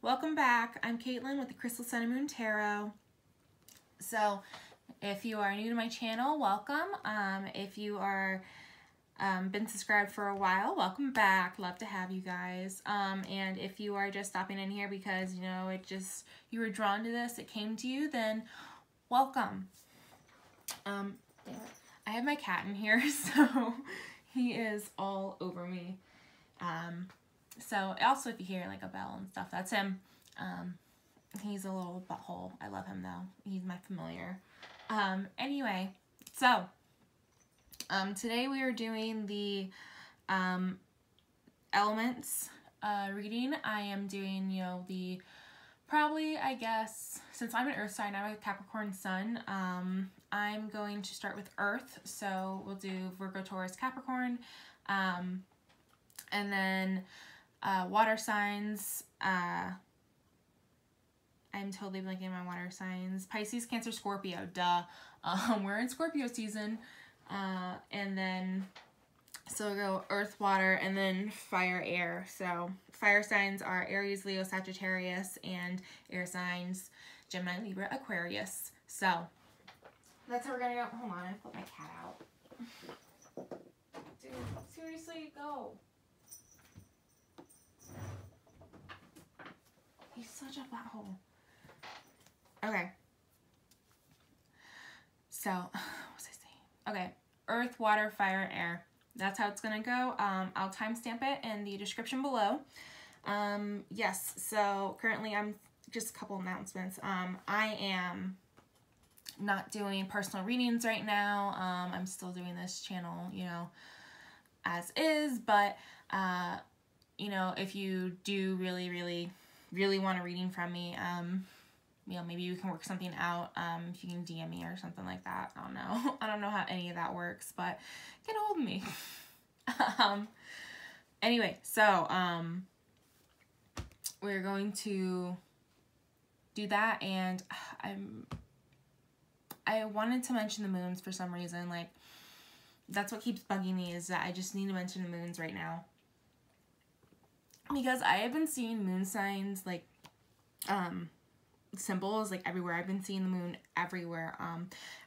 Welcome back. I'm Caitlin with the Crystal Sun and Moon Tarot. So, if you are new to my channel, welcome. If you are been subscribed for a while, welcome back. Love to have you guys. And if you are just stopping in here because you were drawn to this, it came to you, then welcome. I have my cat in here, so he is all over me. So also if you hear like a bell and stuff, that's him. He's a little butthole. I love him though. He's my familiar. Anyway, so today we are doing the elements reading. I am doing, probably, I guess, since I'm an earth sign, I'm a Capricorn sun, I'm going to start with earth. So we'll do Virgo, Taurus, Capricorn, and then water signs. I'm totally blanking on my water signs. Pisces, Cancer, Scorpio, duh. We're in Scorpio season. And then, so we'll go earth, water, and then fire, air. So fire signs are Aries, Leo, Sagittarius, and air signs, Gemini, Libra, Aquarius. So that's how we're gonna go. Hold on, I put my cat out. Dude, seriously, go. He's such a butthole. Okay. So, what was I saying? Okay. Earth, water, fire, air. That's how it's going to go. I'll timestamp it in the description below. Yes, so currently I'm just a couple announcements. I am not doing personal readings right now. I'm still doing this channel, as is, but, if you do really want a reading from me, maybe you can work something out. If you can DM me or something like that. I don't know. I don't know how any of that works, but get a hold of me. Anyway, so, we're going to do that, and I wanted to mention the moons for some reason. Like, that's what keeps bugging me, is that I just need to mention the moons right now. Because I have been seeing moon signs, like, symbols, like, everywhere. I've been seeing the moon everywhere.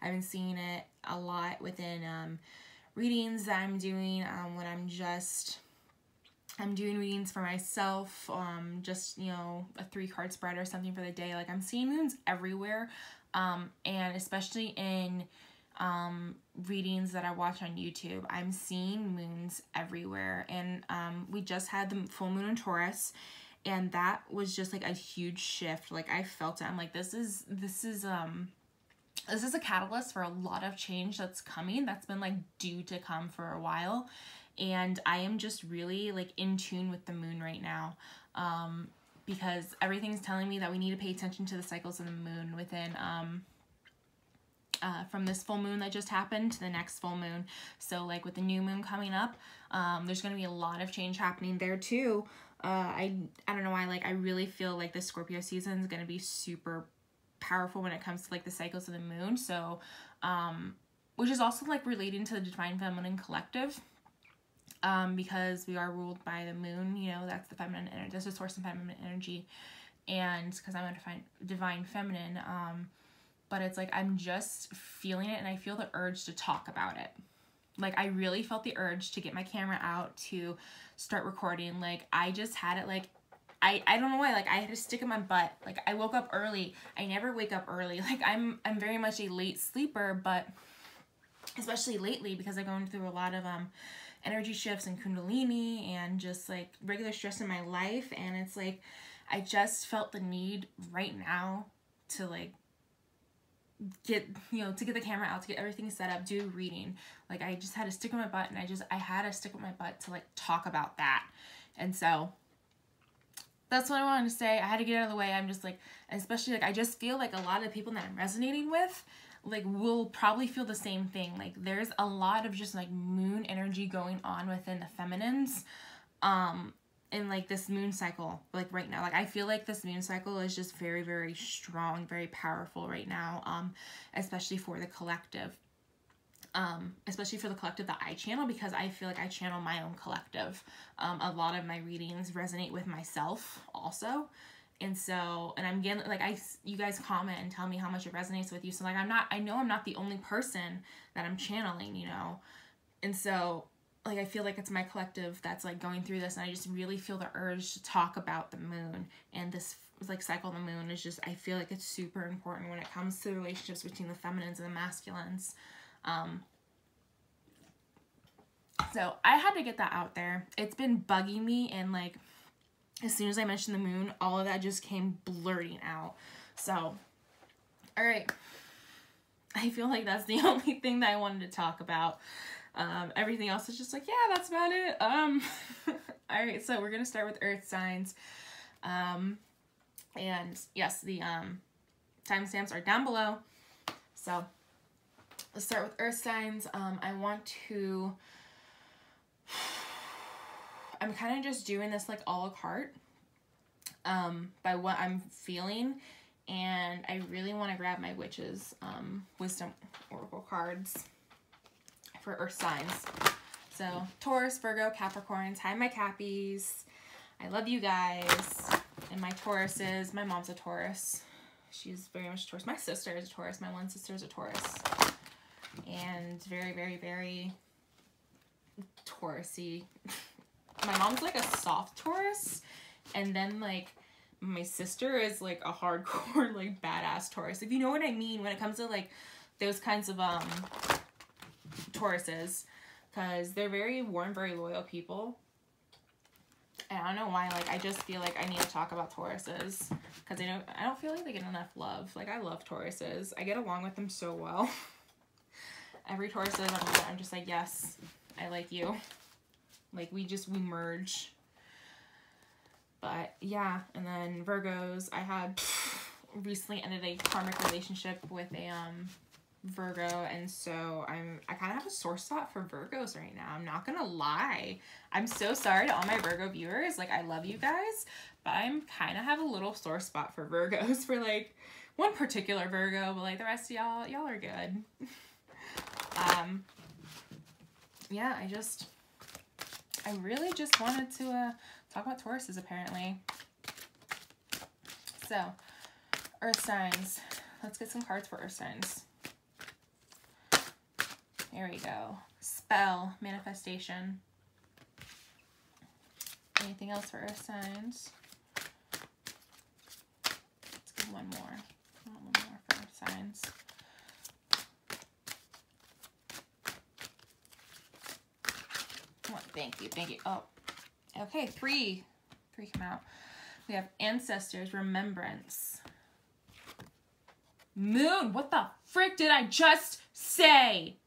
I've been seeing it a lot within, readings that I'm doing, when I'm doing readings for myself, just, a 3-card spread or something for the day. Like, I'm seeing moons everywhere, and especially in, readings that I watch on YouTube, I'm seeing moons everywhere. And we just had the full moon in Taurus, and that was just like a huge shift. Like, I felt it. I'm like, this is a catalyst for a lot of change that's coming, that's been like due to come for a while. And I am just really like in tune with the moon right now, because everything's telling me that we need to pay attention to the cycles of the moon within from this full moon that just happened to the next full moon. So like with the new moon coming up, there's going to be a lot of change happening there too. I don't know why, like, I really feel like the Scorpio season is going to be super powerful when it comes to like the cycles of the moon. So, which is also like relating to the divine feminine collective, because we are ruled by the moon, that's the feminine energy, that's the source of feminine energy. And because I'm a divine feminine, but it's like, I'm just feeling it, and I feel the urge to talk about it. Like, I really felt the urge to get my camera out to start recording. Like, I just had it, like, I don't know why, like, I had to stick in my butt. Like, I woke up early. I never wake up early. Like, I'm very much a late sleeper, but especially lately, because I'm going through a lot of energy shifts and kundalini and just like regular stress in my life. And it's like, I just felt the need right now to like get the camera out, to get everything set up, do reading. Like, I just had to stick with my butt, and I had to stick with my butt to like talk about that. And so that's what I wanted to say. I had to get it out of the way. I'm just like, especially like, I just feel like a lot of the people that I'm resonating with, like, will probably feel the same thing. Like, there's a lot of just like moon energy going on within the feminines, in like this moon cycle, like right now. Like, I feel like this moon cycle is just very, very strong, very powerful right now, especially for the collective. Especially for the collective that I channel, because I feel like I channel my own collective. A lot of my readings resonate with myself also. And so, and I'm getting, like, you guys comment and tell me how much it resonates with you. So, like, I know I'm not the only person that I'm channeling, you know. And so, like, I feel like it's my collective that's, like, going through this. And I just really feel the urge to talk about the moon. And this, like, cycle of the moon is just, I feel like it's super important when it comes to the relationships between the feminines and the masculines. So, I had to get that out there. It's been bugging me, and, like, as soon as I mentioned the moon, all of that just came blurting out. So, all right. I feel like that's the only thing that I wanted to talk about. Everything else is just like, yeah, that's about it. All right, so we're going to start with earth signs. And yes, the timestamps are down below. So, let's start with earth signs. I'm kind of just doing this like a la carte by what I'm feeling, and I really want to grab my witch's wisdom oracle cards for earth signs. So Taurus, Virgo, Capricorns, hi my Cappies. I love you guys. And my Tauruses, my mom's a Taurus. She's very much a Taurus. My sister is a Taurus. My one sister is a Taurus. And very, very, very Taurusy. My mom's like a soft Taurus, and then like my sister is like a hardcore like badass Taurus, if you know what I mean when it comes to like those kinds of Tauruses, because they're very warm, very loyal people. And I don't know why, like I just feel like I need to talk about Tauruses, because I don't feel like they get enough love. Like I love Tauruses. I get along with them so well. Every Taurus that I'm just like, yes, I like you. Like, we merge. But, yeah. And then Virgos, I had recently ended a karmic relationship with a Virgo. And so, I kind of have a sore spot for Virgos right now. I'm not going to lie. I'm so sorry to all my Virgo viewers. Like, I love you guys. But I'm kind of have a little sore spot for Virgos. For, like, one particular Virgo. But, like, the rest of y'all are good. Yeah, I really just wanted to talk about Tauruses, apparently. So, earth signs. Let's get some cards for earth signs. Here we go. Spell, manifestation. Anything else for earth signs? Let's get one more. One more for earth signs. Oh, thank you. Oh, okay. Three come out. We have ancestors, remembrance, moon. What the frick did I just say?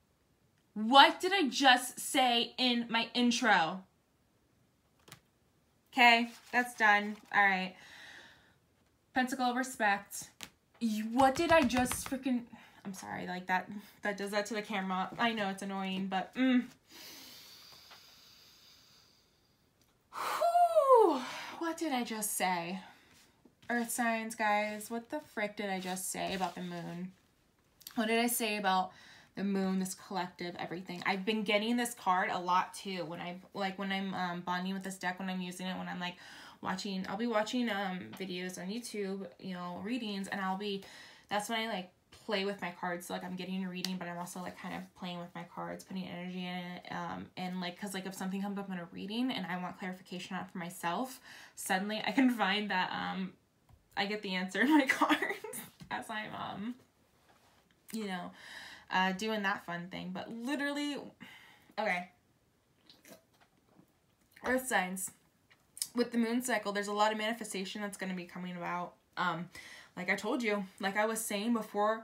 What did I just say in my intro? Okay, that's done. All right. Pentacle of respect. What did I just freaking? I'm sorry. Like that does that to the camera. I know it's annoying, but. Whew, what did I just say? Earth signs, guys. What the frick did I just say about the moon? What did I say about the moon, this collective, everything? I've been getting this card a lot too. When I'm bonding with this deck, when I'm using it, when I'm like I'll be watching videos on YouTube, you know, readings, and that's when I like play with my cards. So like I'm getting a reading, but I'm also like kind of playing with my cards, putting energy in it, and like because like if something comes up in a reading and I want clarification on it for myself, suddenly I can find that I get the answer in my cards as I'm you know, doing that fun thing. But literally, okay, earth signs. With the moon cycle, there's a lot of manifestation that's going to be coming about. Like I told you, like I was saying before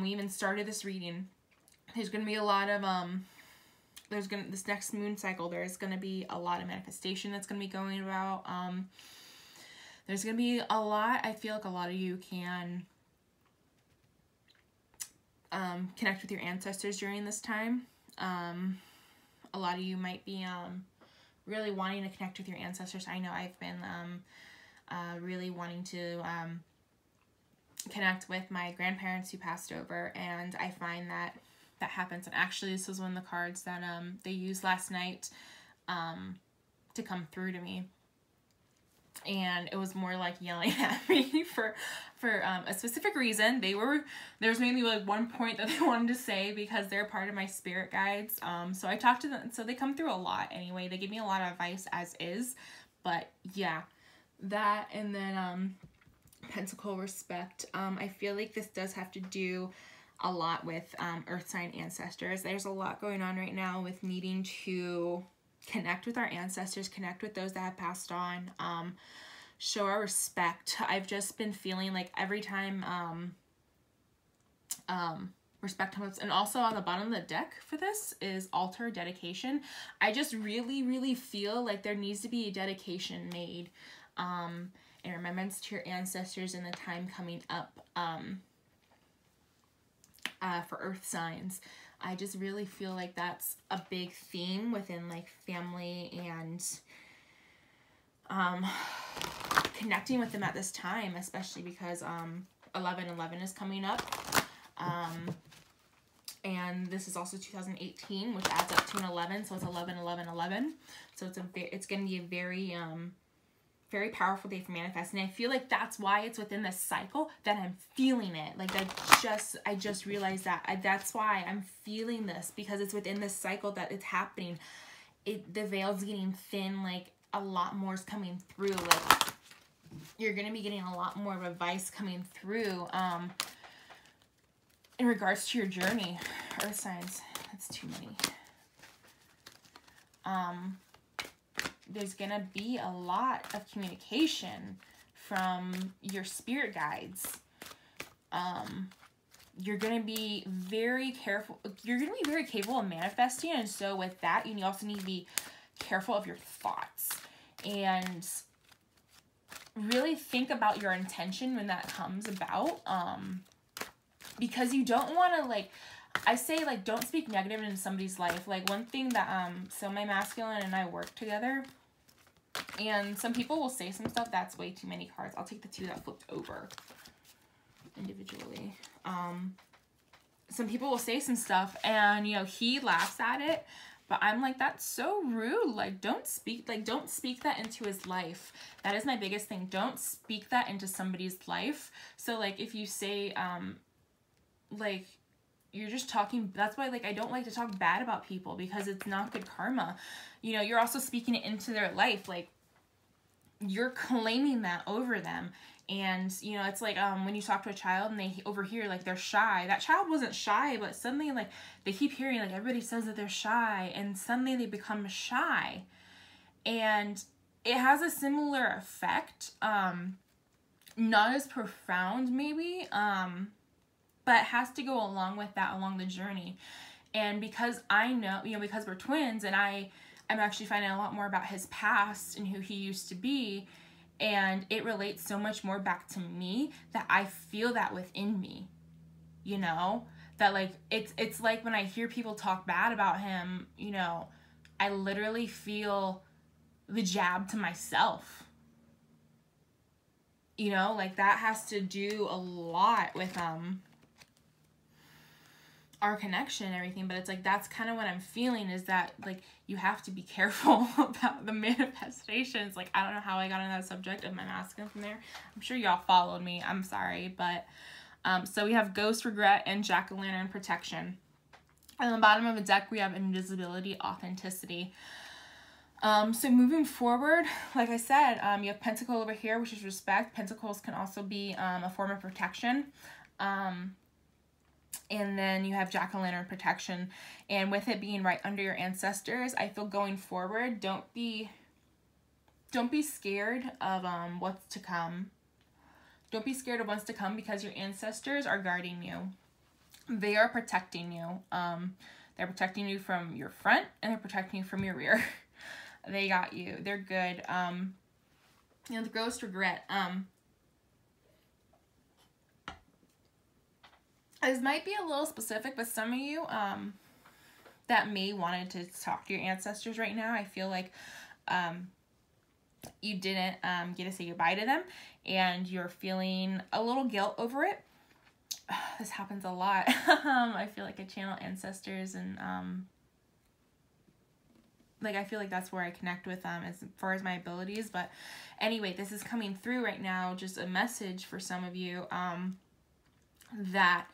we even started this reading, there's going to be a lot of, this next moon cycle, there's going to be a lot of manifestation that's going to be going about. There's going to be a lot, I feel like a lot of you can connect with your ancestors during this time. A lot of you might be really wanting to connect with your ancestors. I know I've been really wanting to connect with my grandparents who passed over, and I find that happens. And actually, this was one of the cards that they used last night to come through to me. and it was more like yelling at me for a specific reason. There's maybe like one point that they wanted to say because they're part of my spirit guides. So I talked to them, so they come through a lot anyway. They give me a lot of advice as is, but yeah, that. And then Pentacle respect. I feel like this does have to do a lot with earth sign ancestors. There's a lot going on right now with needing to connect with our ancestors, connect with those that have passed on, show our respect. I've just been feeling like every time respect comes, and also on the bottom of the deck for this is altar, dedication. I just really feel like there needs to be a dedication made in remembrance to your ancestors in the time coming up for earth signs. I just really feel like that's a big theme within like family and connecting with them at this time, especially because 11/11 is coming up. And this is also 2018, which adds up to an 11, so it's 11/11/11. So it's going to be a very powerful day for manifesting. I feel like that's why it's within this cycle that I'm feeling it. Like I just realized that that's why I'm feeling this, because it's within this cycle that it's happening. The veil's getting thin, like a lot more is coming through. Like you're going to be getting a lot more of advice coming through in regards to your journey. Earth signs, that's too many. There's going to be a lot of communication from your spirit guides. You're going to be very careful. You're going to be very capable of manifesting. And so with that, you also need to be careful of your thoughts. And really think about your intention when that comes about. Because you don't want to, like, I say, like, don't speak negative into somebody's life. Like, one thing that, so my masculine and I work together. And some people will say some stuff. That's way too many cards. I'll take the two that flipped over individually. Some people will say some stuff and, he laughs at it. But I'm like, that's so rude. Like, don't speak that into his life. That is my biggest thing. Don't speak that into somebody's life. So, like, if you say, like, you're just talking, that's why, like, I don't like to talk bad about people because it's not good karma. You're also speaking it into their life. Like, you're claiming that over them. And, it's like, when you talk to a child and they overhear, like, they're shy. That child wasn't shy, but suddenly, like, they keep hearing, like, everybody says that they're shy, and suddenly they become shy. And it has a similar effect. Not as profound, maybe, but it has to go along with that, along the journey. And because I know, because we're twins, and I'm actually finding a lot more about his past and who he used to be, and it relates so much more back to me that I feel that within me, that, like, it's like when I hear people talk bad about him, I literally feel the jab to myself, like that has to do a lot with, our connection and everything. But it's like, that's kind of what I'm feeling, is that, like, you have to be careful about the manifestations. Like, I don't know how I got on that subject of my masculine from there. I'm sure y'all followed me. I'm sorry. But, so we have ghost, regret, and jack-o'-lantern protection. On the bottom of the deck, we have invisibility, authenticity. So moving forward, like I said, you have pentacle over here, which is respect. Pentacles can also be a form of protection. And then you have jack-o'-lantern protection. And with it being right under your ancestors, I feel going forward, don't be scared of what's to come. Don't be scared of what's to come, because your ancestors are guarding you. They are protecting you. They're protecting you from your front, and they're protecting you from your rear. They got you. They're good. The ghost, regret. This might be a little specific, but some of you that may wanted to talk to your ancestors right now, I feel like you didn't get to say goodbye to them, and you're feeling a little guilt over it. This happens a lot. I feel like I channel ancestors, and like, I feel like that's where I connect with them as far as my abilities. But anyway, this is coming through right now, just a message for some of you, that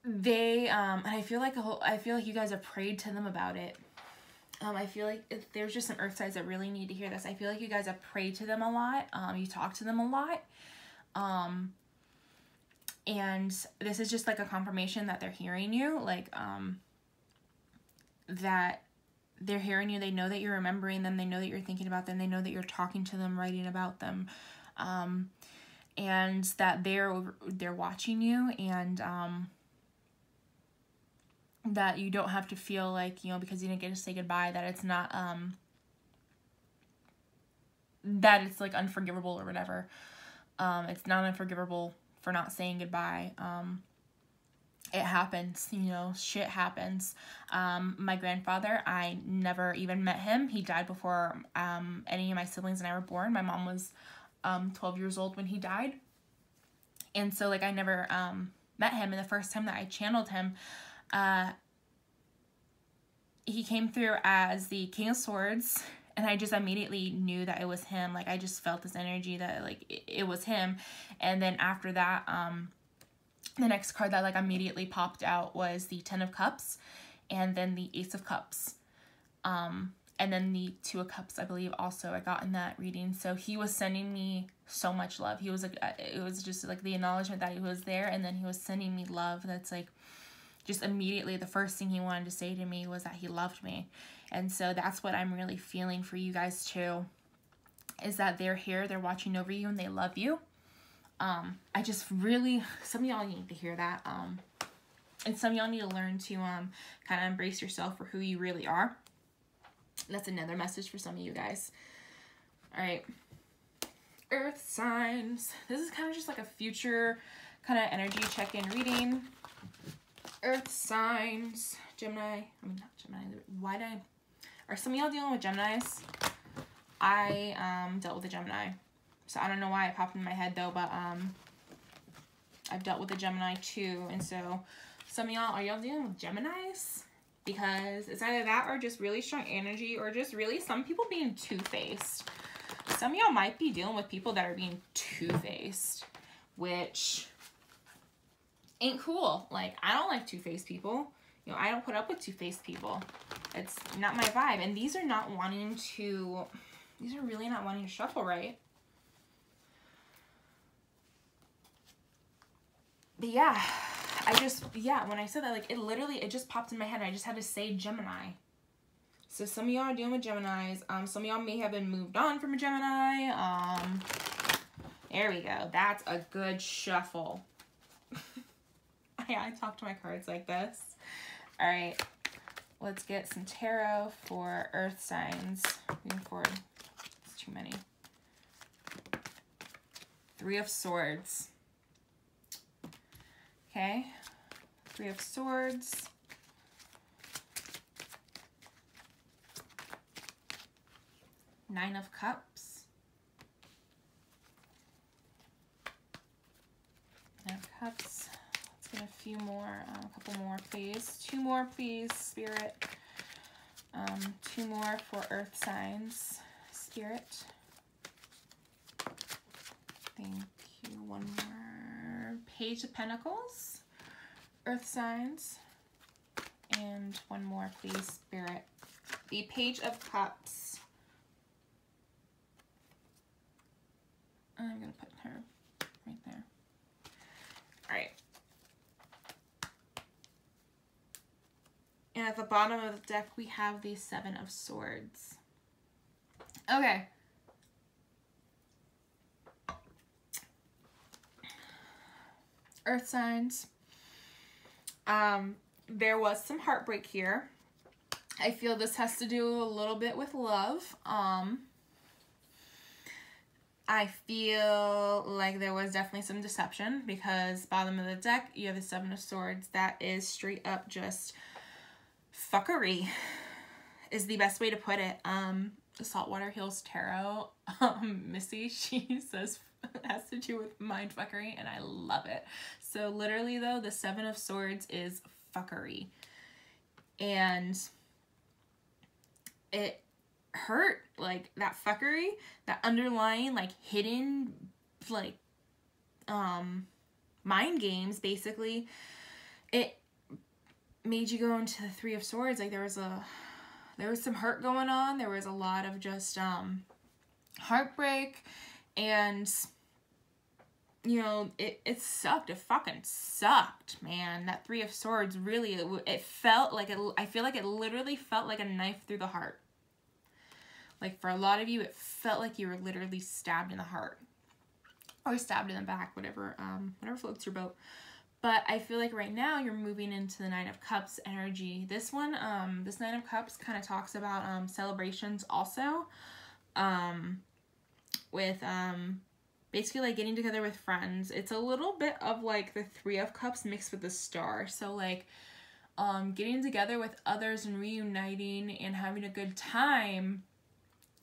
they, and I feel like you guys have prayed to them about it. I feel like there's just some earth signs that really need to hear this. I feel like you guys have prayed to them a lot. You talk to them a lot. And this is just like a confirmation that they're hearing you, like, that they're hearing you. They know that you're remembering them. They know that you're thinking about them. They know that you're talking to them, writing about them, and that they're watching you, and that you don't have to feel like, you know, because you didn't get to say goodbye, that it's not, that it's like unforgivable or whatever. It's not unforgivable for not saying goodbye. It happens, you know, shit happens. My grandfather, I never even met him. He died before any of my siblings and I were born. My mom was 12 years old when he died. And so, like, I never met him. And the first time that I channeled him, he came through as the King of Swords. And I just immediately knew that it was him. Like, I just felt this energy that, like, it was him. And then after that, the next card that, like, immediately popped out was the Ten of Cups. And then the Ace of Cups. And then the Two of Cups, I believe, also I got in that reading. So he was sending me so much love. He was, like, it was just, like, the acknowledgement that he was there. And then he was sending me love. That's, like, just immediately the first thing he wanted to say to me was that he loved me. And so that's what I'm really feeling for you guys too, is that they're here, they're watching over you, and they love you. I just really, some of y'all need to hear that. And some of y'all need to learn to kind of embrace yourself for who you really are. That's another message for some of you guys. All right. Earth signs. This is kind of just like a future kind of energy check-in reading. Earth signs. Gemini. I mean, not Gemini. Are some of y'all dealing with Geminis? I dealt with a Gemini. So I don't know why it popped in my head though, but I've dealt with a Gemini too. And so some of y'all, are y'all dealing with Geminis? Because it's either that or just really strong energy, or just really some people being two-faced. Some of y'all might be dealing with people that are being two-faced, which ain't cool. Like, I don't like two-faced people. You know, I don't put up with two-faced people. It's not my vibe. And these are not wanting to, these are really not wanting to shuffle right. But yeah, when I said that, like, it just popped in my head. I just had to say Gemini. So some of y'all are dealing with Geminis. Some of y'all may have been moved on from a Gemini. There we go. That's a good shuffle. I talk to my cards like this. All right, let's get some tarot for earth signs. Moving forward, it's too many. Three of Swords. Okay, Three of Swords. Nine of Cups. Nine of Cups. Let's get a few more, a couple more, please. Two more, please, Spirit. Two more for earth signs, Spirit. Thank you. One more. Page of Pentacles, earth signs. And one more, please, Spirit. The Page of Cups. I'm going to put her right there. All right. And at the bottom of the deck, we have the Seven of Swords. Okay. Earth signs. There was some heartbreak here. I feel this has to do a little bit with love. I feel like there was definitely some deception, because bottom of the deck, you have the Seven of Swords. That is straight up just fuckery is the best way to put it. The Saltwater Hills Tarot, Missy, she says it has to do with mind fuckery, and I love it. So literally though, the Seven of Swords is fuckery. and it hurt. Like, that fuckery, that underlying, like, hidden, like, mind games, basically, it made you go into the Three of Swords. Like, there was some hurt going on. There was a lot of just heartbreak, and you know, it sucked. It fucking sucked, man. That Three of Swords, really, it felt like I feel like it literally felt like a knife through the heart. Like, for a lot of you, it felt like you were literally stabbed in the heart, or stabbed in the back, whatever floats your boat. But I feel like right now you're moving into the Nine of Cups energy. This one, this Nine of Cups kind of talks about celebrations also, with basically like getting together with friends. It's a little bit of like the Three of Cups mixed with the Star. So like getting together with others and reuniting and having a good time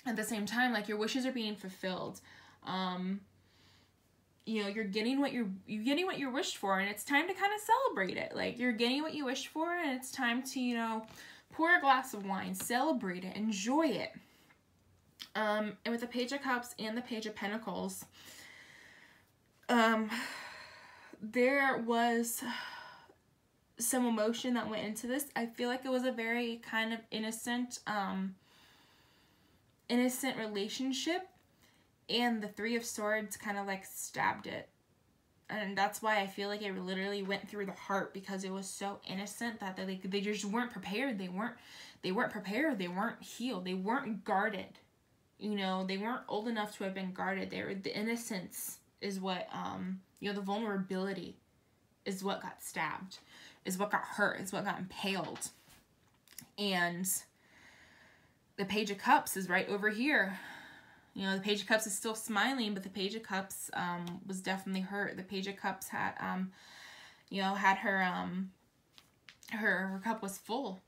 at the same time. Like, your wishes are being fulfilled. You know, you're getting what you wished for, and it's time to kind of celebrate it. Like, you're getting what you wished for, and it's time to, you know, pour a glass of wine, celebrate it, enjoy it. And with the Page of Cups and the Page of Pentacles, there was some emotion that went into this. I feel like it was a very kind of innocent relationship, and the Three of Swords kind of like stabbed it. And that's why I feel like it literally went through the heart, because it was so innocent that they just weren't prepared. They weren't prepared. They weren't healed. They weren't guarded. You know, they weren't old enough to have been guarded. The innocence is what, you know, the vulnerability is what got stabbed, is what got hurt, is what got impaled. And the Page of Cups is right over here. You know, the Page of Cups is still smiling, but the Page of Cups was definitely hurt. The Page of Cups had, you know, had her cup was full.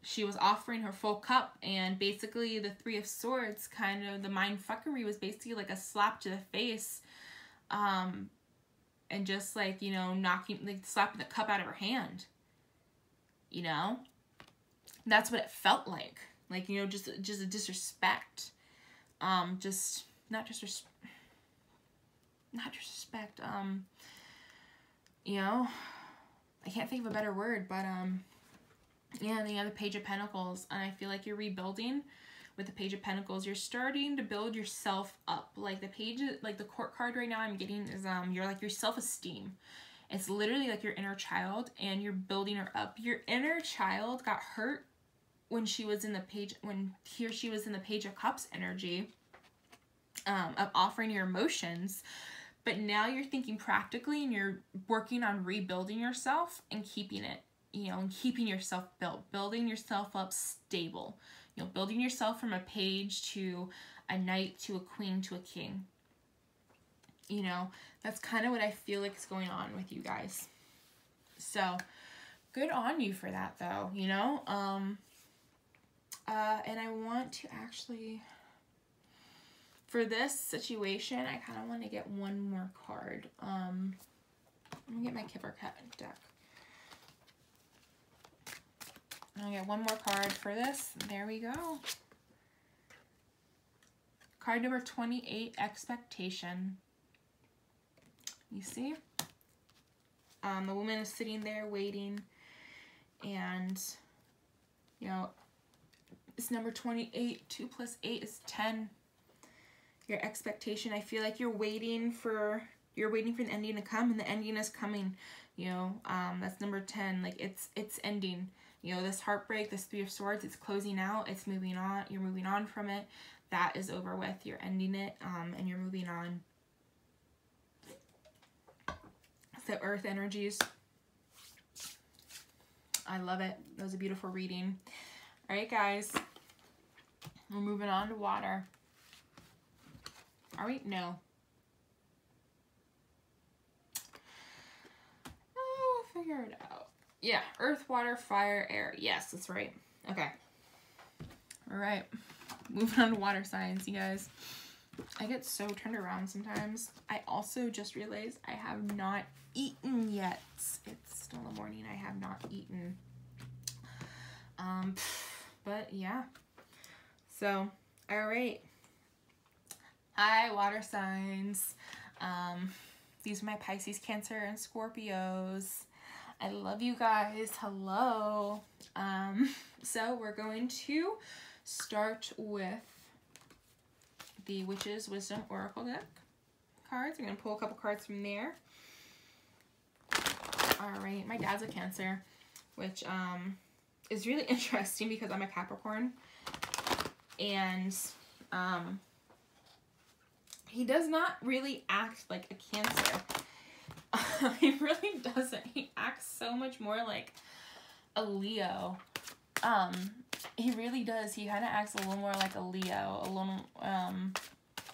She was offering her full cup, and basically the Three of Swords, kind of the mind fuckery, was basically like a slap to the face, and just like, you know, slapping the cup out of her hand. You know, that's what it felt like. Like, you know, just a disrespect. Just not disrespect. You know, I can't think of a better word, but yeah, the other Page of Pentacles, and I feel like you're rebuilding with the Page of Pentacles. You're starting to build yourself up. Like, the page, like the Court card right now I'm getting is your self-esteem. It's literally like your inner child, and you're building her up. Your inner child got hurt when she was in the Page of Cups energy, of offering your emotions. But now you're thinking practically, and you're working on rebuilding yourself and keeping it, you know, and keeping yourself built, building yourself up stable, you know, building yourself from a page to a knight to a queen to a king. You know, that's kind of what I feel like is going on with you guys. So good on you for that, though, you know. And I want to actually, for this situation, I kind of want to get one more card. I'm gonna get my Kipper Cat deck. I'll get one more card for this. There we go. Card number 28, Expectation. You see? The woman is sitting there waiting, and, you know, it's number 28. 2 plus 8 is 10. Your expectation. I feel like you're waiting for the ending to come, and the ending is coming. You know, that's number 10. Like, it's ending. You know, this heartbreak, this Three of Swords, it's closing out. It's moving on. You're moving on from it. That is over with. You're ending it, and you're moving on. The Earth energies. I love it. That was a beautiful reading. All right, guys. We're moving on to water. Are we? No. Oh, we'll figure it out. Yeah, earth, water, fire, air. Yes, that's right. Okay. All right. Moving on to water signs, you guys. I get so turned around sometimes. I also just realized I have not eaten yet. It's still in the morning. I have not eaten. But yeah. So, all right. Hi, water signs. These are my Pisces, Cancer, and Scorpios. I love you guys. Hello. So we're going to start with the Witch's Wisdom Oracle deck cards. I'm going to pull a couple cards from there. All right. My dad's a Cancer, which is really interesting because I'm a Capricorn. And he does not really act like a Cancer. He really doesn't. He acts so much more like a Leo. He really does. He kind of acts a little more like a Leo. A little,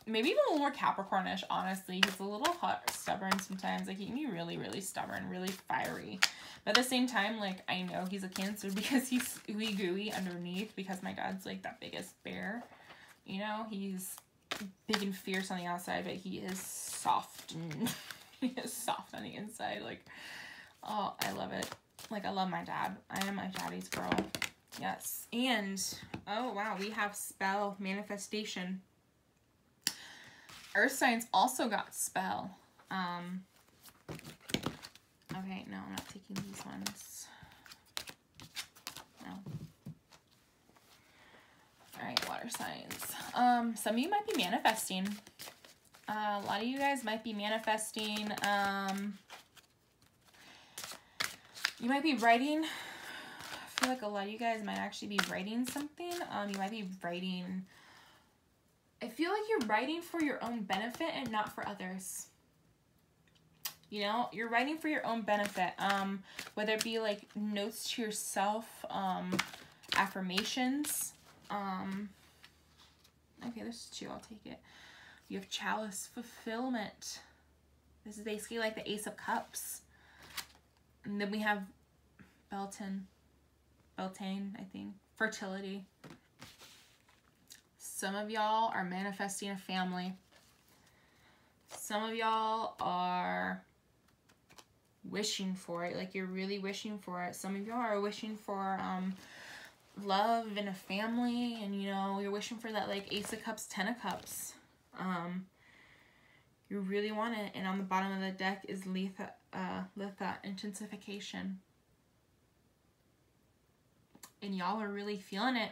maybe even a little more Capricornish, honestly. He's a little hot, stubborn sometimes. Like, he can be really, really stubborn, really fiery. But at the same time, like, I know he's a Cancer because he's ooey gooey underneath, because my dad's, like, that biggest bear. You know, he's big and fierce on the outside, but he is soft and he is soft on the inside. Like, oh, I love it. Like, I love my dad. I am my daddy's girl. Yes. And, oh, wow, we have spell manifestation. Earth signs also got spell. Okay, no, I'm not taking these ones. No. Alright, water signs. Some of you might be manifesting. A lot of you guys might be manifesting. You might be writing. I feel like a lot of you guys might actually be writing something. You might be writing. I feel like you're writing for your own benefit and not for others. You know, you're writing for your own benefit. Whether it be like notes to yourself, affirmations. Okay, there's two. I'll take it. You have Chalice, fulfillment. This is basically like the Ace of Cups. And then we have Beltane, I think. Fertility. Some of y'all are manifesting a family. Some of y'all are wishing for it. Like, you're really wishing for it. Some of y'all are wishing for love and a family. And, you know, you're wishing for that, like, Ace of Cups, Ten of Cups. You really want it. And on the bottom of the deck is Litha, intensification. And y'all are really feeling it.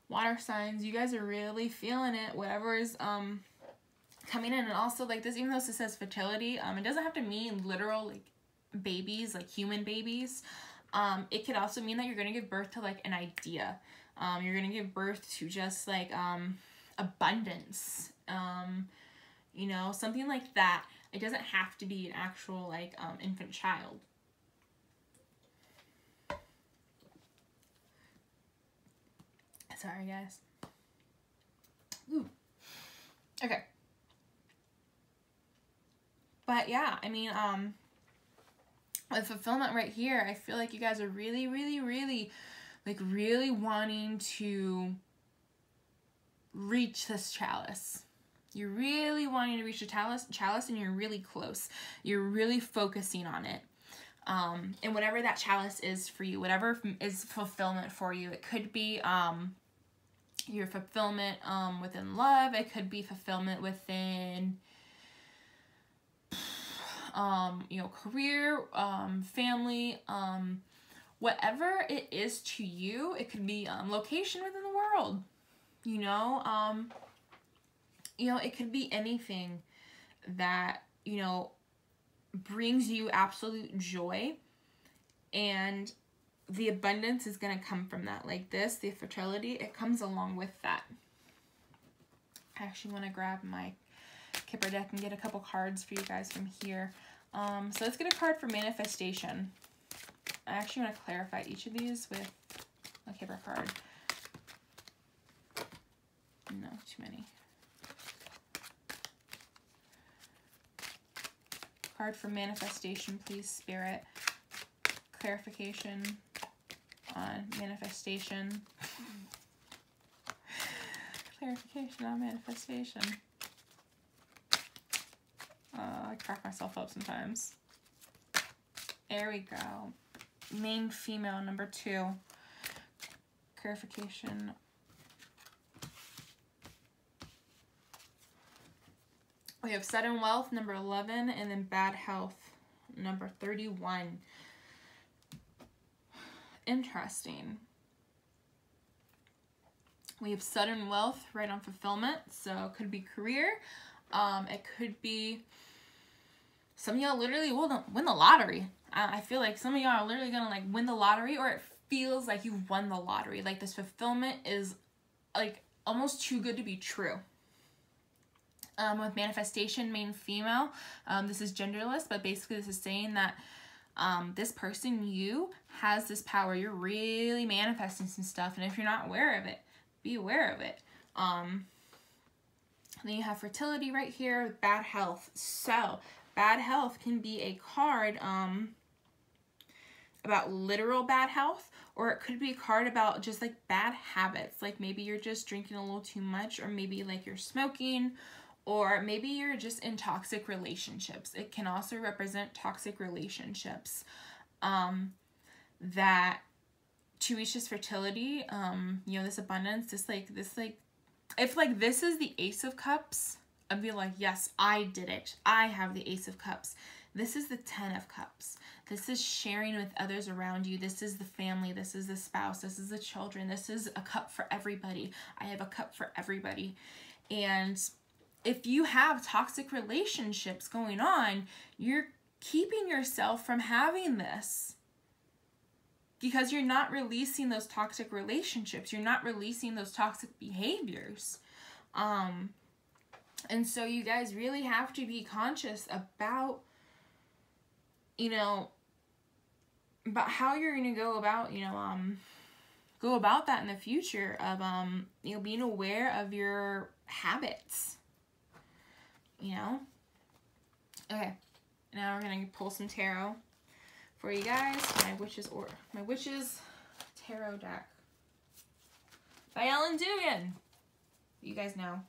Water signs, you guys are really feeling it. Whatever is coming in. And also, like, this, even though this says fertility, it doesn't have to mean literal, like, babies, like human babies. It could also mean that you're going to give birth to, like, an idea. You're going to give birth to just, like, abundance. You know, something like that. It doesn't have to be an actual, like, infant child. Sorry, guys. Ooh. Okay. But yeah, I mean, with fulfillment right here, I feel like you guys are really, really, really, like, really wanting to reach this chalice. You're really wanting to reach the chalice, and you're really close. You're really focusing on it. And whatever that chalice is for you, whatever is fulfillment for you, it could be your fulfillment within love. It could be fulfillment within you know, career, family, whatever it is to you. It could be location within the world, you know. You know, it could be anything that, you know, brings you absolute joy, and the abundance is going to come from that. Like this, the fertility, it comes along with that. I actually want to grab my Kipper deck and get a couple cards for you guys from here. So let's get a card for manifestation. I actually want to clarify each of these with a Kipper card. No, too many. Card for manifestation, please, Spirit. Clarification on manifestation. Clarification on manifestation. I crack myself up sometimes. There we go. Main female, number 2. clarification. We have sudden wealth, number 11, and then bad health, number 31. Interesting. We have sudden wealth right on fulfillment, so it could be career. It could be some of y'all literally will win the lottery. I feel like some of y'all are literally gonna like win the lottery, or it feels like you've won the lottery. Like this fulfillment is like almost too good to be true. With manifestation, main female, this is genderless, but basically this is saying that this person, you, has this power. You're really manifesting some stuff, and if you're not aware of it, be aware of it. Then you have fertility right here with bad health. So bad health can be a card about literal bad health, or it could be a card about just like bad habits. Like maybe you're just drinking a little too much, or maybe like you're smoking, or maybe you're just in toxic relationships. It can also represent toxic relationships. That to reach this fertility, you know, this abundance, this if like this is the Ace of Cups, I'd be like, yes, I did it. I have the Ace of Cups. This is the 10 of Cups. This is sharing with others around you. This is the family. This is the spouse. This is the children. This is a cup for everybody. I have a cup for everybody. And if you have toxic relationships going on, you're keeping yourself from having this because you're not releasing those toxic relationships. You're not releasing those toxic behaviors. And so you guys really have to be conscious about, you know, about how you're going to go about, you know, go about that in the future of, you know, being aware of your habits, you know. Okay, now we're going to pull some tarot for you guys. My Witches Tarot deck by Ellen Dugan. You guys know.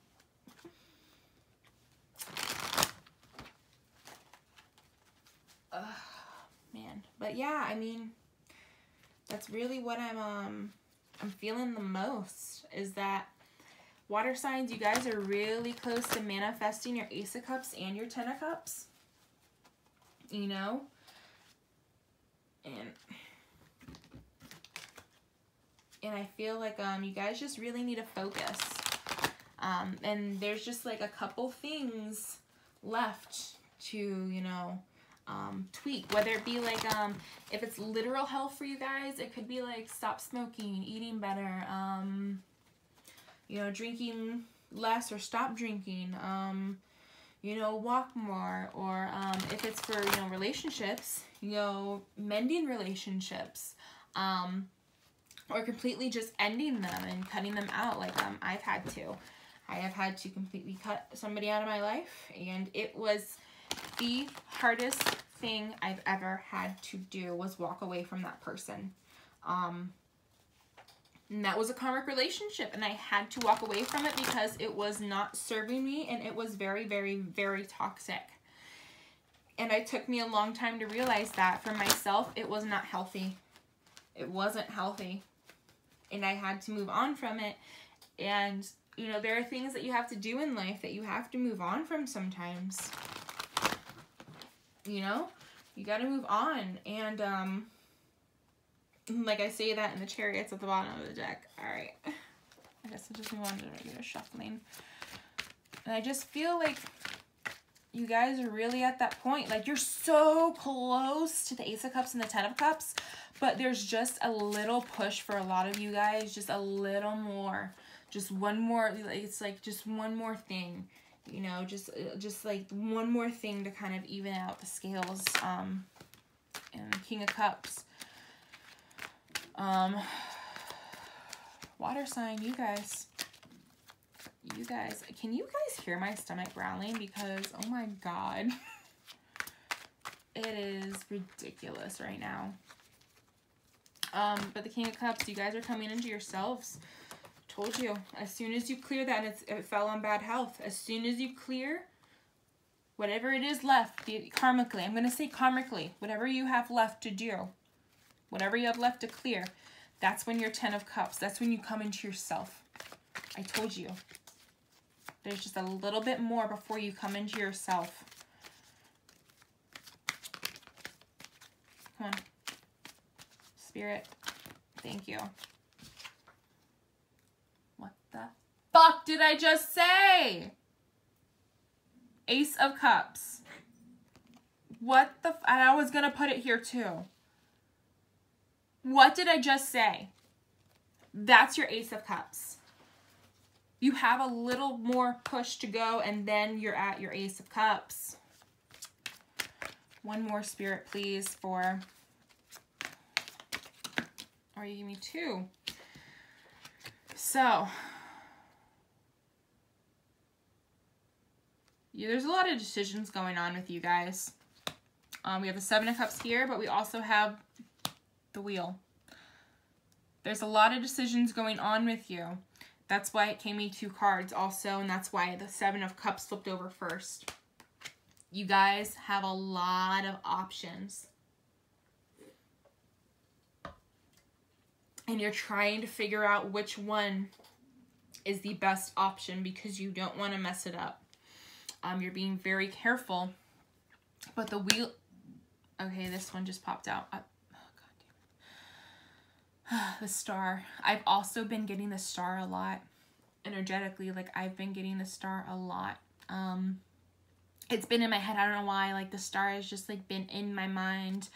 Man, but yeah, I mean, that's really what I'm feeling the most, is that water signs, you guys are really close to manifesting your Ace of Cups and your 10 of Cups, you know, and I feel like you guys just really need to focus, and there's just like a couple things left to, you know, tweak, whether it be like, if it's literal health for you guys, it could be like stop smoking, eating better, you know, drinking less or stop drinking, you know, walk more, or if it's for, you know, relationships, you know, mending relationships, or completely just ending them and cutting them out. Like I have had to completely cut somebody out of my life, and it was the hardest thing I've ever had to do, was walk away from that person. And that was a karmic relationship, and I had to walk away from it because it was not serving me, and it was very, very, very toxic. And it took me a long time to realize that for myself, it was not healthy. It wasn't healthy. And I had to move on from it. And, you know, there are things that you have to do in life that you have to move on from sometimes. You know, you got to move on. And, like I say that in the Chariots at the bottom of the deck. All right. I guess I'll just move on to regular shuffling. And I just feel like you guys are really at that point. Like, you're so close to the Ace of Cups and the 10 of Cups, but there's just a little push for a lot of you guys. Just a little more. Just one more. It's like just one more thing. You know, just like one more thing to kind of even out the scales. And King of Cups. Water sign, you guys, can you guys hear my stomach growling? Because, oh my God, it is ridiculous right now. But the King of Cups, you guys are coming into yourselves. Told you, as soon as you clear that, and it fell on bad health, as soon as you clear whatever it is left, karmically, I'm going to say karmically, whatever you have left to do, whatever you have left to clear, That's when you're 10 of Cups. That's when you come into yourself. I told you. There's just a little bit more before you come into yourself. Come on. Spirit. Thank you. What the fuck did I just say? Ace of Cups. What the I was gonna put it here too. What did I just say? That's your Ace of Cups. You have a little more push to go and then you're at your Ace of Cups. One more, Spirit, please, for... Or you give me 2. So... Yeah, there's a lot of decisions going on with you guys. We have the 7 of Cups here, but we also have the Wheel. There's a lot of decisions going on with you. That's why it came me 2 cards also, and that's why the 7 of Cups flipped over first. You guys have a lot of options. And you're trying to figure out which one is the best option because you don't want to mess it up. You're being very careful. But the Wheel... Okay, this one just popped out. Oh, God damn it. The Star. I've also been getting the Star a lot. Energetically, like, I've been getting the Star a lot. It's been in my head. I don't know why. Like, the Star has just, like, been in my mind.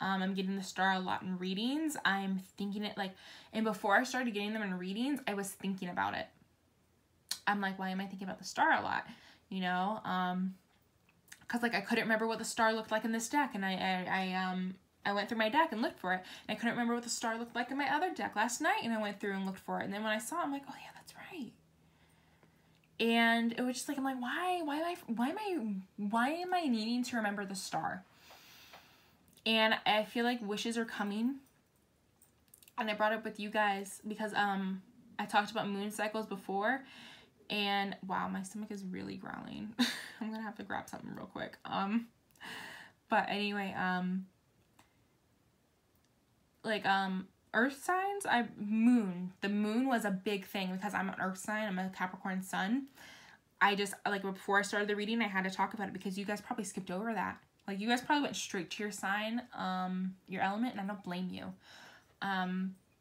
I'm getting the Star a lot in readings. I'm thinking it, like... And before I started getting them in readings, I was thinking about it. I'm like, why am I thinking about the Star a lot? You know? Because, like, I couldn't remember what the Star looked like in this deck. And I went through my deck and looked for it. And I couldn't remember what the Star looked like in my other deck last night. And I went through and looked for it. And then when I saw it, I'm like, oh, yeah, that's right. And it was just like, I'm like, why am I needing to remember the Star? And I feel like wishes are coming. And I brought it up with you guys because I talked about moon cycles before. And wow, my stomach is really growling. I'm gonna have to grab something real quick. But anyway, earth signs, the moon was a big thing because I'm an earth sign. I'm a Capricorn sun. I just, like, before I started the reading, I had to talk about it because you guys probably skipped over that. Like, you guys probably went straight to your sign, your element, and I don't blame you.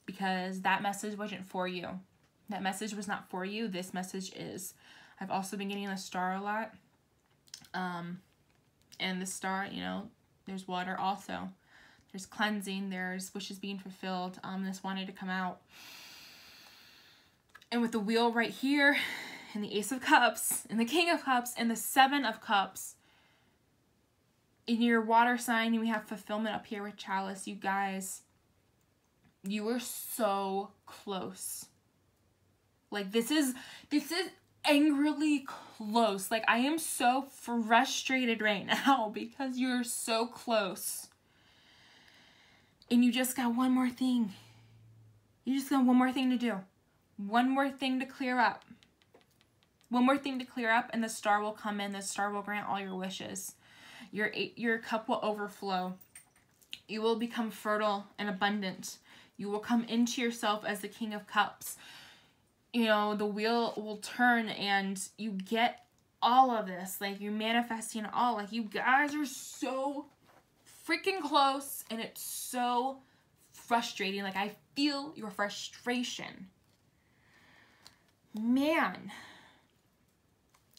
Because that message wasn't for you. That message was not for you. This message is. I've also been getting the Star a lot. And the Star, you know, there's water also. There's cleansing. There's wishes being fulfilled. This wanted to come out. And with the Wheel right here, and the Ace of Cups, and the King of Cups, and the 7 of Cups, in your water sign, we have fulfillment up here with Chalice. You guys, you were so close. Like, this is angrily close. Like, I am so frustrated right now because you're so close. And you just got one more thing. You just got one more thing to do. One more thing to clear up. One more thing to clear up, and the Star will come in. The Star will grant all your wishes. Your cup will overflow. You will become fertile and abundant. You will come into yourself as the King of Cups. You know, the wheel will turn and you get all of this. Like, you're manifesting all. Like, you guys are so freaking close, and it's so frustrating. Like, I feel your frustration. Man.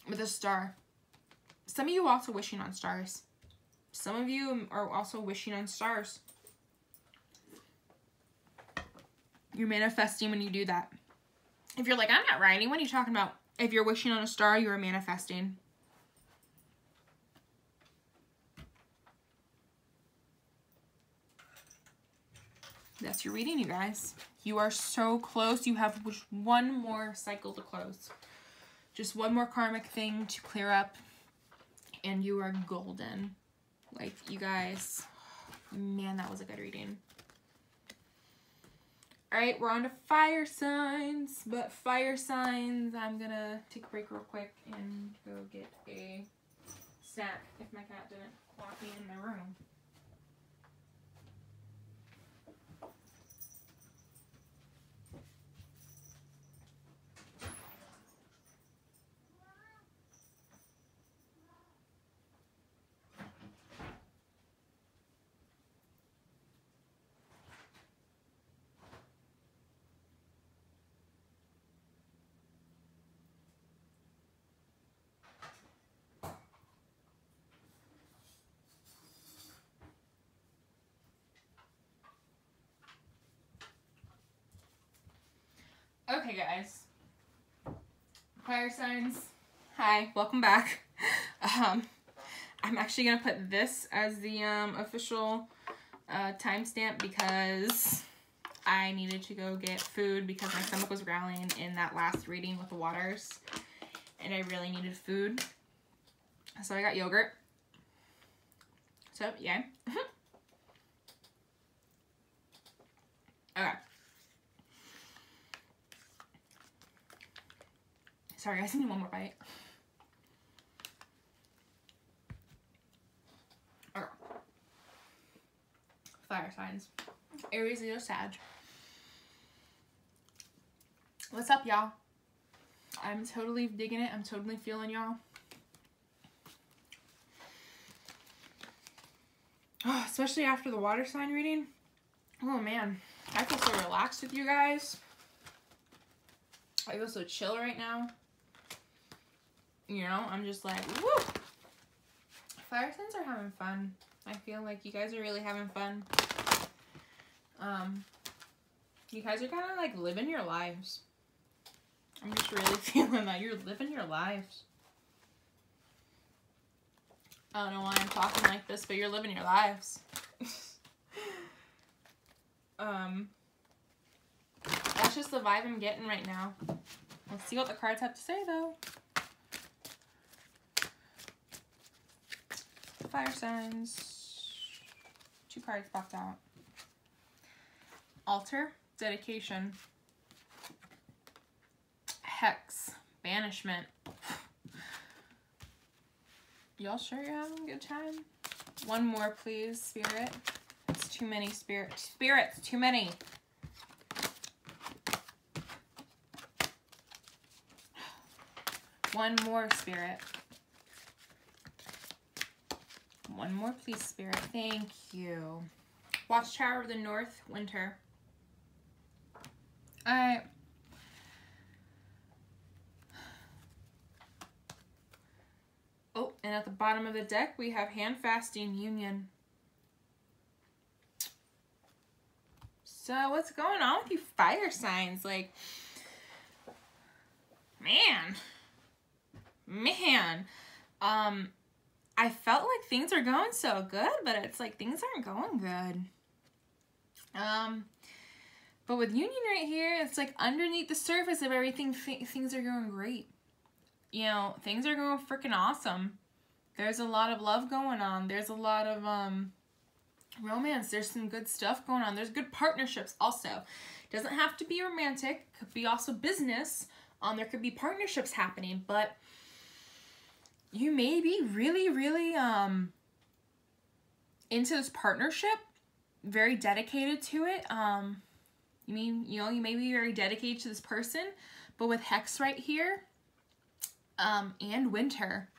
With a Star. Some of you are also wishing on stars. Some of you are also wishing on stars. You're manifesting when you do that. If you're like, I'm not writing, what are you talking about? If you're wishing on a star, you are manifesting. That's your reading, you guys. You are so close. You have one more cycle to close. Just one more karmic thing to clear up. And you are golden. Like, you guys. Man, that was a good reading. Alright, we're on to fire signs. But fire signs, I'm gonna take a break real quick and go get a snack if my cat didn't lock me in my room. Okay, guys. Fire signs. Hi, welcome back. I'm actually gonna put this as the official timestamp because I needed to go get food because my stomach was growling in that last reading with the waters, and I really needed food. So I got yogurt. So yeah. Okay. Sorry, guys, I need one more bite. Okay. Fire signs. Aries, Leo, Sag. What's up, y'all? I'm totally digging it. I'm totally feeling y'all. Oh, especially after the water sign reading. Oh, man. I feel so relaxed with you guys. I feel so chill right now. You know, I'm just like, woo! Fire signs are having fun. I feel like you guys are really having fun. You guys are kind of like living your lives. I'm just really feeling that you're living your lives. I don't know why I'm talking like this, but you're living your lives. That's just the vibe I'm getting right now. Let's see what the cards have to say, though. Fire signs. 2 cards popped out. Altar, dedication. Hex, banishment. Y'all sure you're having a good time? One more, please, Spirit. It's too many, Spirit. Spirits, too many. One more, Spirit. One more, please, Spirit. Thank you. Watchtower of the North, winter. Alright. Oh, and at the bottom of the deck, we have handfasting, union. So, what's going on with you fire signs? Like, man. I felt like things are going so good, but it's like things aren't going good. But with union right here, it's like underneath the surface of everything, things are going great. You know, things are going freaking awesome. There's a lot of love going on. There's a lot of romance. There's some good stuff going on. There's good partnerships also. Doesn't have to be romantic. Could be also business. There could be partnerships happening, but you may be really, really into this partnership, very dedicated to it. You may be very dedicated to this person, but with Hex right here, and winter,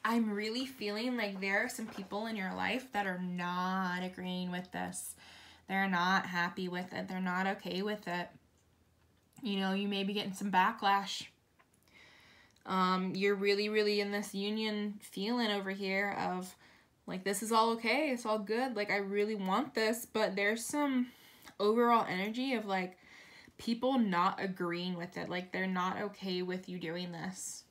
I'm really feeling like there are some people in your life that are not agreeing with this. They're not happy with it. They're not okay with it. You know, you may be getting some backlash. You're really, really in this union feeling over here of like, this is all okay. It's all good. Like, I really want this, but there's some overall energy of like people not agreeing with it. Like, they're not okay with you doing this.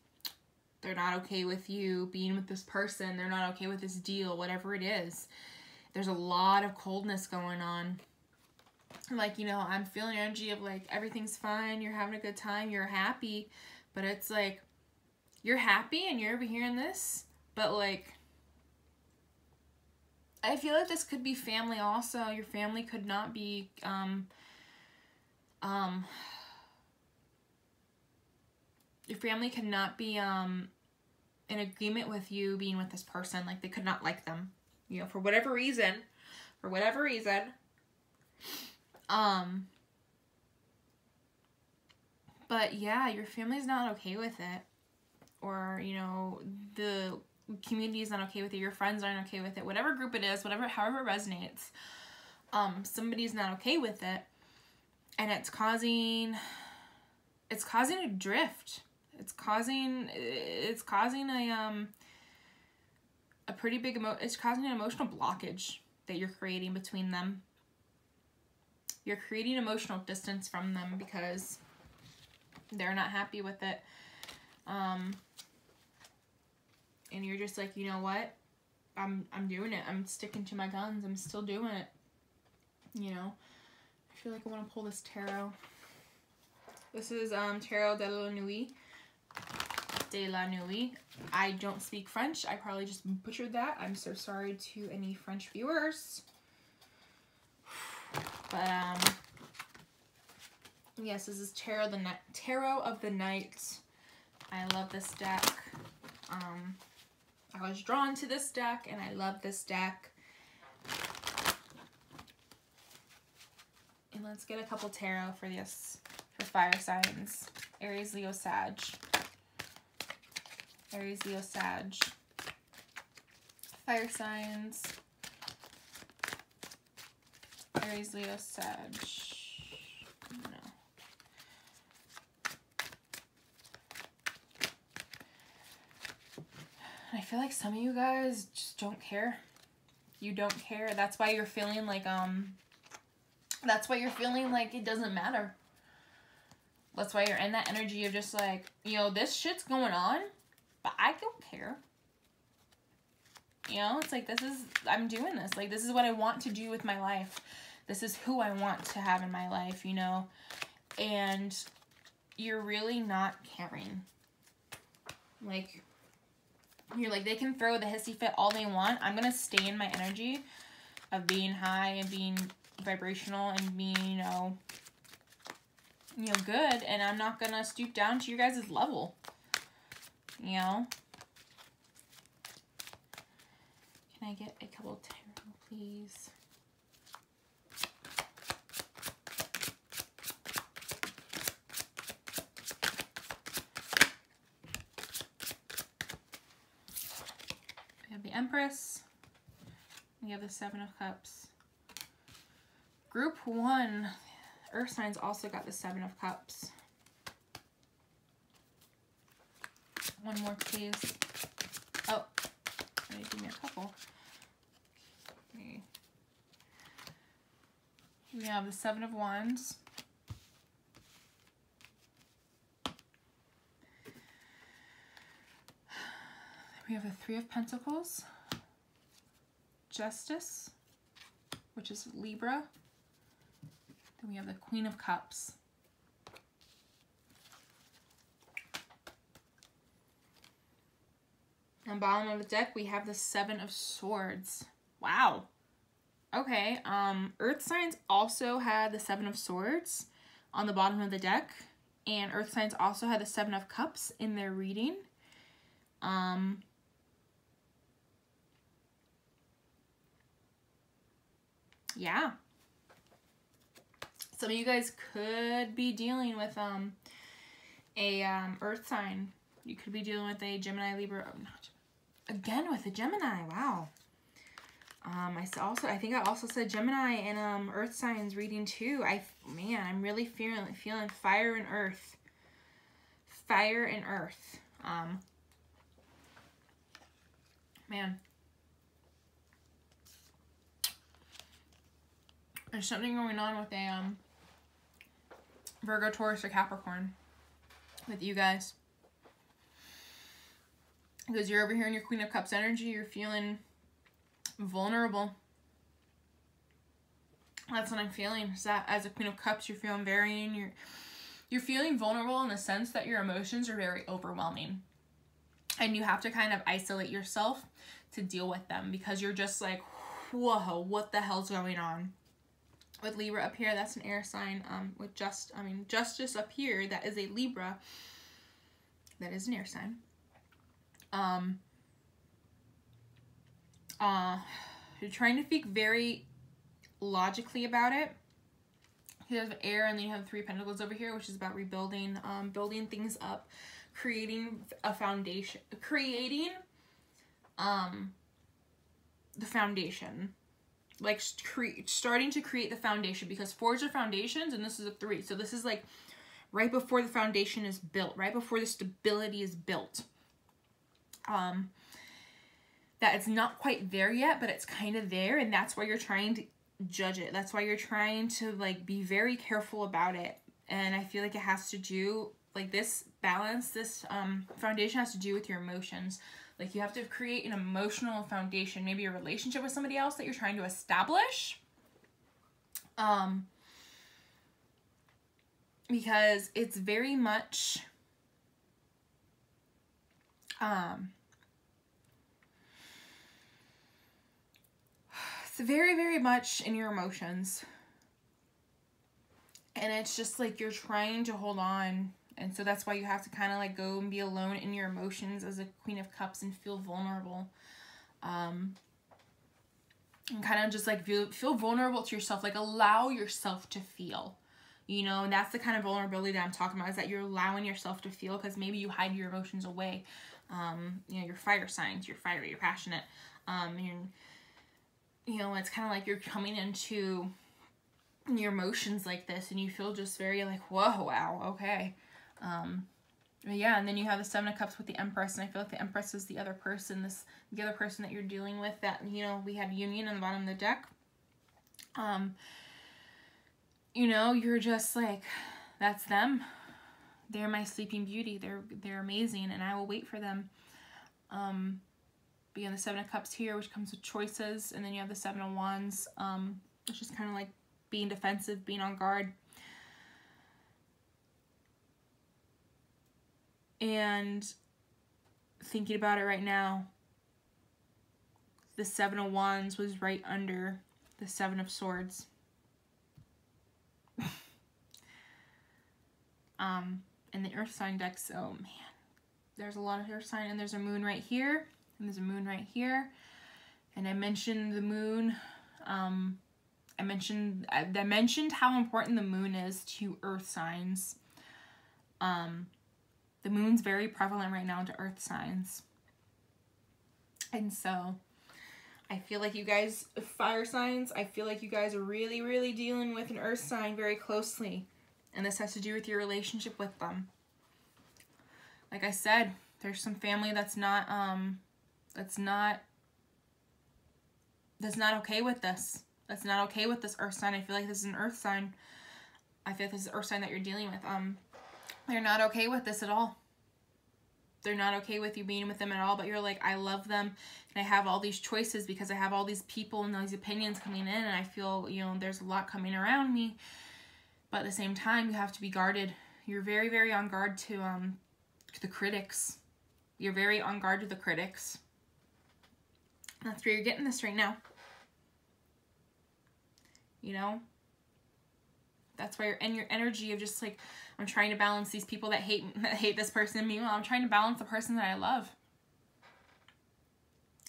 They're not okay with you being with this person. They're not okay with this deal, whatever it is. There's a lot of coldness going on. Like, you know, I'm feeling energy of like, everything's fine. You're having a good time. You're happy. But it's like, you're happy and you're overhearing this, but like, I feel like this could be family also. Your family could not be, your family could not be, in agreement with you being with this person. Like, they could not like them, you know, for whatever reason, but yeah, your family's not okay with it. Or, you know, the community is not okay with it. Your friends aren't okay with it. Whatever group it is, however it resonates, somebody's not okay with it. And it's causing a drift. It's causing a pretty big it's causing an emotional blockage that you're creating between them. You're creating emotional distance from them because They're not happy with it. And you're just like, you know what? I'm doing it. I'm sticking to my guns. I'm still doing it. You know? I feel like I want to pull this tarot. This is Tarot de la Nuit. De la Nuit. I don't speak French. I probably just butchered that. I'm so sorry to any French viewers. But yes, this is Tarot of the Night. I love this deck. I was drawn to this deck, and I love this deck. And let's get a couple tarot for this, for fire signs. Aries, Leo, Sag. Aries, Leo, Sag. Fire signs. Aries, Leo, Sag. No. I feel like some of you guys just don't care. You don't care. That's why you're feeling like, it doesn't matter. That's why you're in that energy of just like, you know, this shit's going on, but I don't care. You know, it's like, I'm doing this. Like, this is what I want to do with my life. This is who I want to have in my life, you know? And you're really not caring. Like, you're like, they can throw the hissy fit all they want. I'm going to stay in my energy of being high and being vibrational and being, you know, good. And I'm not going to stoop down to your guys' level. You know? Can I get a couple tarot, please? We have the Empress. We have the Seven of Cups. Group 1, Earth signs also got the Seven of Cups. One more, please. Oh, give me a couple. Okay. We have the Seven of Wands. We have the Three of Pentacles. Justice, which is Libra. Then we have the Queen of Cups. On the bottom of the deck, we have the Seven of Swords. Wow. Okay, Earth signs also had the Seven of Swords on the bottom of the deck. And Earth signs also had the Seven of Cups in their reading. Yeah. Some of you guys could be dealing with Earth sign. You could be dealing with a Gemini, Libra. Oh, not again with a Gemini. Wow. I think I also said Gemini and Earth signs reading too. Man, I'm really feeling fire and earth. Fire and earth. Man. There's something going on with a Virgo, Taurus, or Capricorn with you guys. Because you're over here in your Queen of Cups energy, you're feeling vulnerable. That's what I'm feeling. Is that as a Queen of Cups, you're feeling you're feeling vulnerable in the sense that your emotions are very overwhelming. And you have to kind of isolate yourself to deal with them because you're just like, whoa, what the hell's going on? With Libra up here, that's an air sign. With Justice up here, that is a Libra. That is an air sign. You're trying to think very logically about it. You have air, and then you have Three of Pentacles over here, which is about rebuilding, building things up, creating a foundation, creating the foundation. Like starting to create the foundation, because fours are foundations and this is a 3. So this is like right before the foundation is built, right before the stability is built. That it's not quite there yet, but it's kind of there, and that's why you're trying to judge it. That's why you're trying to like be very careful about it. And I feel like it has to do like this balance, this foundation has to do with your emotions. Like you have to create an emotional foundation, maybe a relationship with somebody else that you're trying to establish. Because it's very much it's very, very much in your emotions. And it's just like you're trying to hold on. And so that's why you have to kind of like go and be alone in your emotions as a Queen of Cups and feel vulnerable. And kind of just like feel vulnerable to yourself. Like allow yourself to feel. You know, and that's the kind of vulnerability that I'm talking about, is that you're allowing yourself to feel, because maybe you hide your emotions away. You know, your fire signs, you're fiery, you're passionate. You know, it's kind of like you're coming into your emotions like this, and you feel just very like, whoa, wow, okay. But yeah, and then you have the Seven of Cups with the Empress, and I feel like the Empress is the other person, the other person that you're dealing with, that, you know, we had Union on the bottom of the deck. You know, you're just like, that's them. They're my sleeping beauty. They're amazing, and I will wait for them. But yeah, the Seven of Cups here, which comes with choices, and then you have the Seven of Wands, which is kind of like being defensive, being on guard. And thinking about it right now, the Seven of Wands was right under the Seven of Swords. In the Earth sign deck, so man, there's a lot of Earth sign, and there's a moon right here, and there's a moon right here, and I mentioned the moon. I mentioned how important the moon is to Earth signs. The moon's very prevalent right now to Earth signs, and so I feel like you guys, fire signs, I feel like you guys are really, really dealing with an Earth sign very closely. And this has to do with your relationship with them. Like I said, there's some family that's not okay with this. That's not okay with this Earth sign. I feel like this is an Earth sign. I feel like this is an Earth sign that you're dealing with. They're not okay with this at all. They're not okay with you being with them at all, but you're like, I love them, and I have all these choices because I have all these people and all these opinions coming in, and I feel, you know, there's a lot coming around me. But at the same time, you have to be guarded. You're very, very on guard to the critics. You're very on guard to the critics. That's where you're getting this right now. You know? That's why you're in your energy of just like, I'm trying to balance these people that hate this person. Meanwhile, I'm trying to balance the person that I love.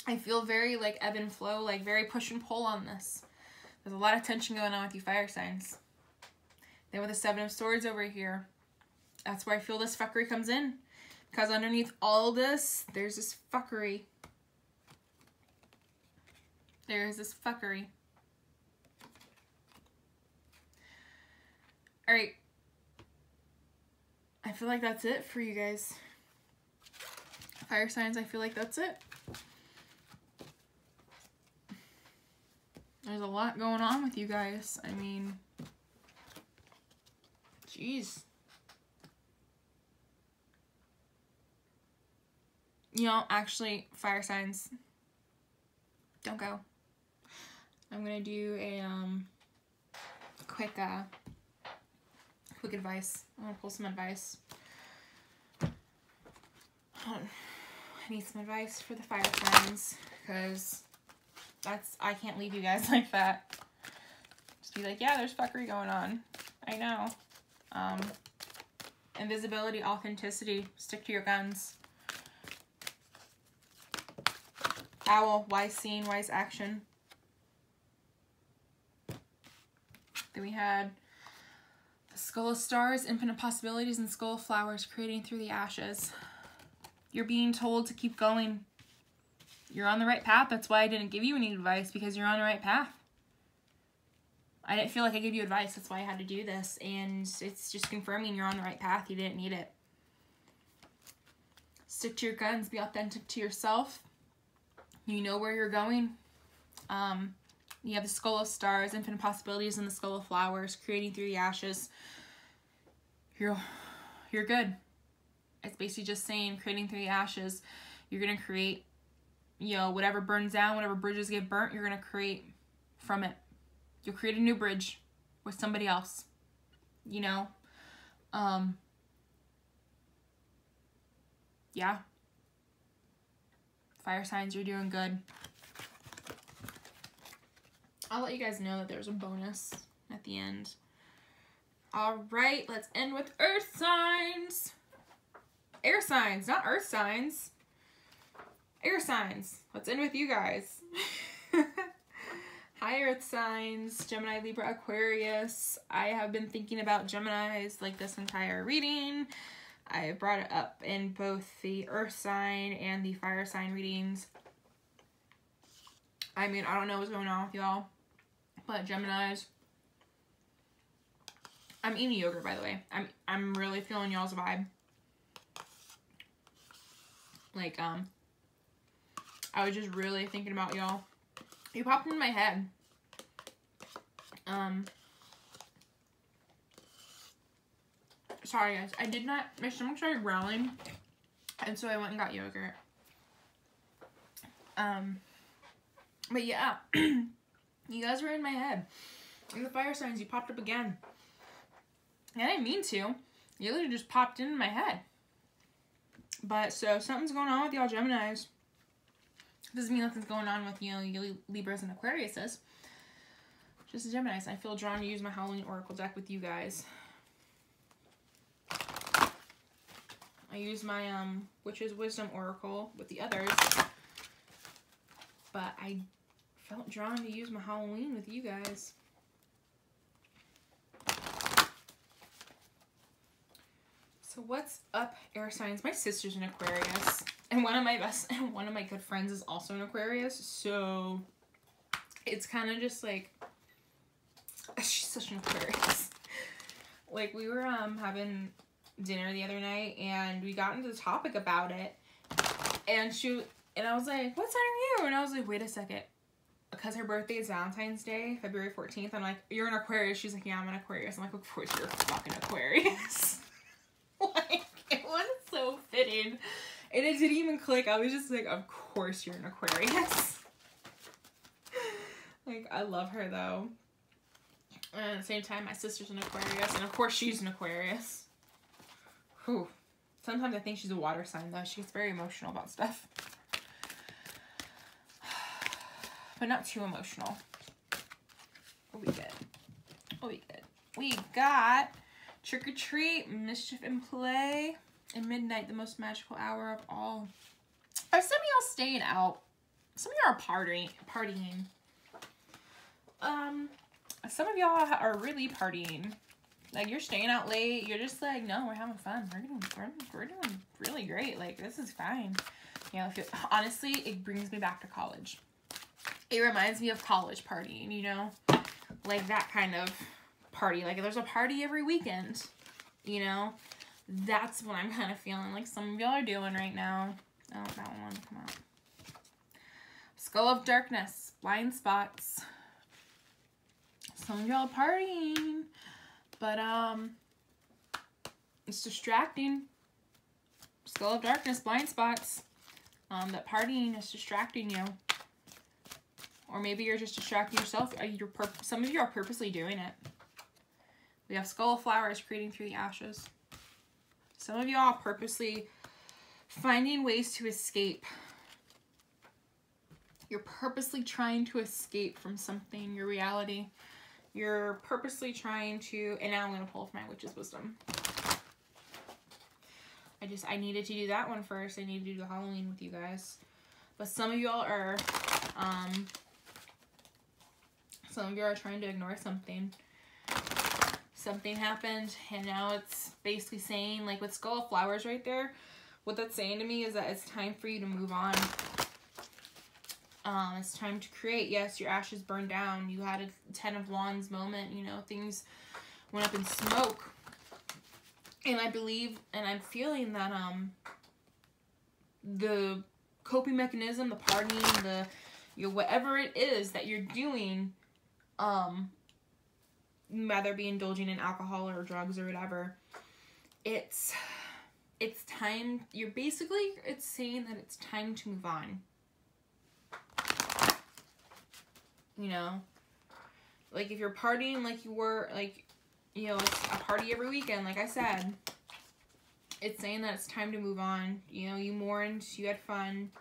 I feel very like ebb and flow, like very push and pull on this. There's a lot of tension going on with you fire signs. Then with the Seven of Swords over here, that's where I feel this fuckery comes in. Because underneath all this, there's this fuckery. There is this fuckery. Alright. I feel like that's it for you guys. Fire signs, I feel like that's it. There's a lot going on with you guys. I mean, jeez. You know, actually, fire signs, don't go. I'm gonna do a quick advice. I'm gonna pull some advice. I need some advice for the fire signs, because I can't leave you guys like that. Just be like, yeah, there's fuckery going on. I know. Invisibility, authenticity, stick to your guns. Owl, wise scene, wise action. Then we had the Skull of Stars, infinite possibilities, and Skull of Flowers, creating through the ashes. You're being told to keep going. You're on the right path. That's why I didn't give you any advice, because you're on the right path. I didn't feel like I gave you advice. That's why I had to do this. And it's just confirming you're on the right path. You didn't need it. Stick to your guns. Be authentic to yourself. You know where you're going. You have the Skull of Stars, infinite possibilities, and the Skull of Flowers, creating through the ashes. You're you're good. It's basically just saying, creating through the ashes. You're going to create, you know, whatever burns down, whatever bridges get burnt, you're going to create from it. You'll create a new bridge with somebody else, you know? Yeah. Fire signs, you're doing good. I'll let you guys know that there's a bonus at the end. All right, let's end with earth signs. Air signs, not earth signs. Air signs. Let's end with you guys. Hi, earth signs. Gemini, Libra, Aquarius. I have been thinking about Geminis like this entire reading. I brought it up in both the earth sign and the fire sign readings. I mean, I don't know what's going on with y'all, but Geminis. I'm eating yogurt, by the way. I'm really feeling y'all's vibe. Like, I was just really thinking about y'all. You popped into my head. Sorry guys, my stomach started growling, and so I went and got yogurt. But yeah, you guys were in my head. And the fire signs, you popped up again. I didn't mean to. You literally just popped into my head. But, so, something's going on with y'all Geminis. Doesn't mean nothing's going on with, you know, you Libras and Aquariuses. Just Geminis. I feel drawn to use my Halloween Oracle deck with you guys. I use my, Witch's Wisdom Oracle with the others. But I felt drawn to use my Halloween with you guys. So what's up, air signs? My sister's an Aquarius, and one of my good friends is also an Aquarius. So it's kind of just like, she's such an Aquarius. Like, we were having dinner the other night, and we got into the topic about it, and I was like, "What sign are you?" And I was like, "Wait a second." Because her birthday is Valentine's Day, February 14th. I'm like, "You're an Aquarius." She's like, "Yeah, I'm an Aquarius." I'm like, "Of course you're a fucking Aquarius." Like, it was so fitting. And it didn't even click. I was just like, "Of course you're an Aquarius." Like, I love her though. And at the same time, my sister's an Aquarius. And of course she's an Aquarius. Whew. Sometimes I think she's a water sign though. She gets very emotional about stuff. But not too emotional. We'll be good. We'll be good. We got Trick or Treat, Mischief in Play, and Midnight, the most magical hour of all. Are some of y'all staying out? Some of y'all are partying. Some of y'all are really partying. Like, you're staying out late. You're just like, no, we're having fun. We're doing really great. Like, this is fine. You know, honestly, it brings me back to college. It reminds me of college partying, you know? Like, that kind of party. Like, there's a party every weekend, you know? That's what I'm kind of feeling like some of y'all are doing right now. Oh, that one wanted to come out. Skull of Darkness, Blind Spots. Some of y'all are partying, but, it's distracting. Skull of Darkness, Blind Spots. That partying is distracting you. Or maybe you're just distracting yourself. Some of you are purposely doing it. We have Skull of Flowers, creating through the ashes. Some of y'all are purposely finding ways to escape. You're purposely trying to escape from something, your reality. You're purposely trying to, and now I'm going to pull my Witch's Wisdom. I needed to do that one first. I need to do the Halloween with you guys. But some of y'all are, trying to ignore something. Something happened, and now it's basically saying, like with Skull of Flowers right there, what that's saying to me is that it's time for you to move on. It's time to create. Yes, your ashes burned down. You had a 10 of Wands moment, you know, things went up in smoke. And I believe, and I'm feeling that, the coping mechanism, the partying, whatever it is that you're doing, whether it be indulging in alcohol or drugs or whatever, it's time, it's saying that it's time to move on. You know, like if you're partying like you were, like, you know, it's a party every weekend, like I said, it's saying that it's time to move on. You know, you mourned, you had fun,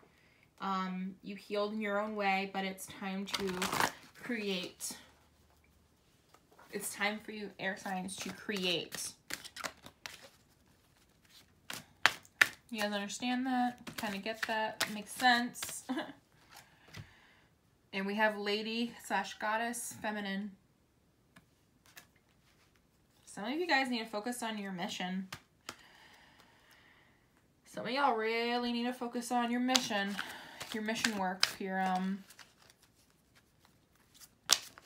you healed in your own way, but it's time to create. It's time for you, air signs, to create. You guys understand that? Kind of get that? Makes sense. And we have lady / goddess, feminine. Some of you guys need to focus on your mission. Some of y'all really need to focus on your mission work.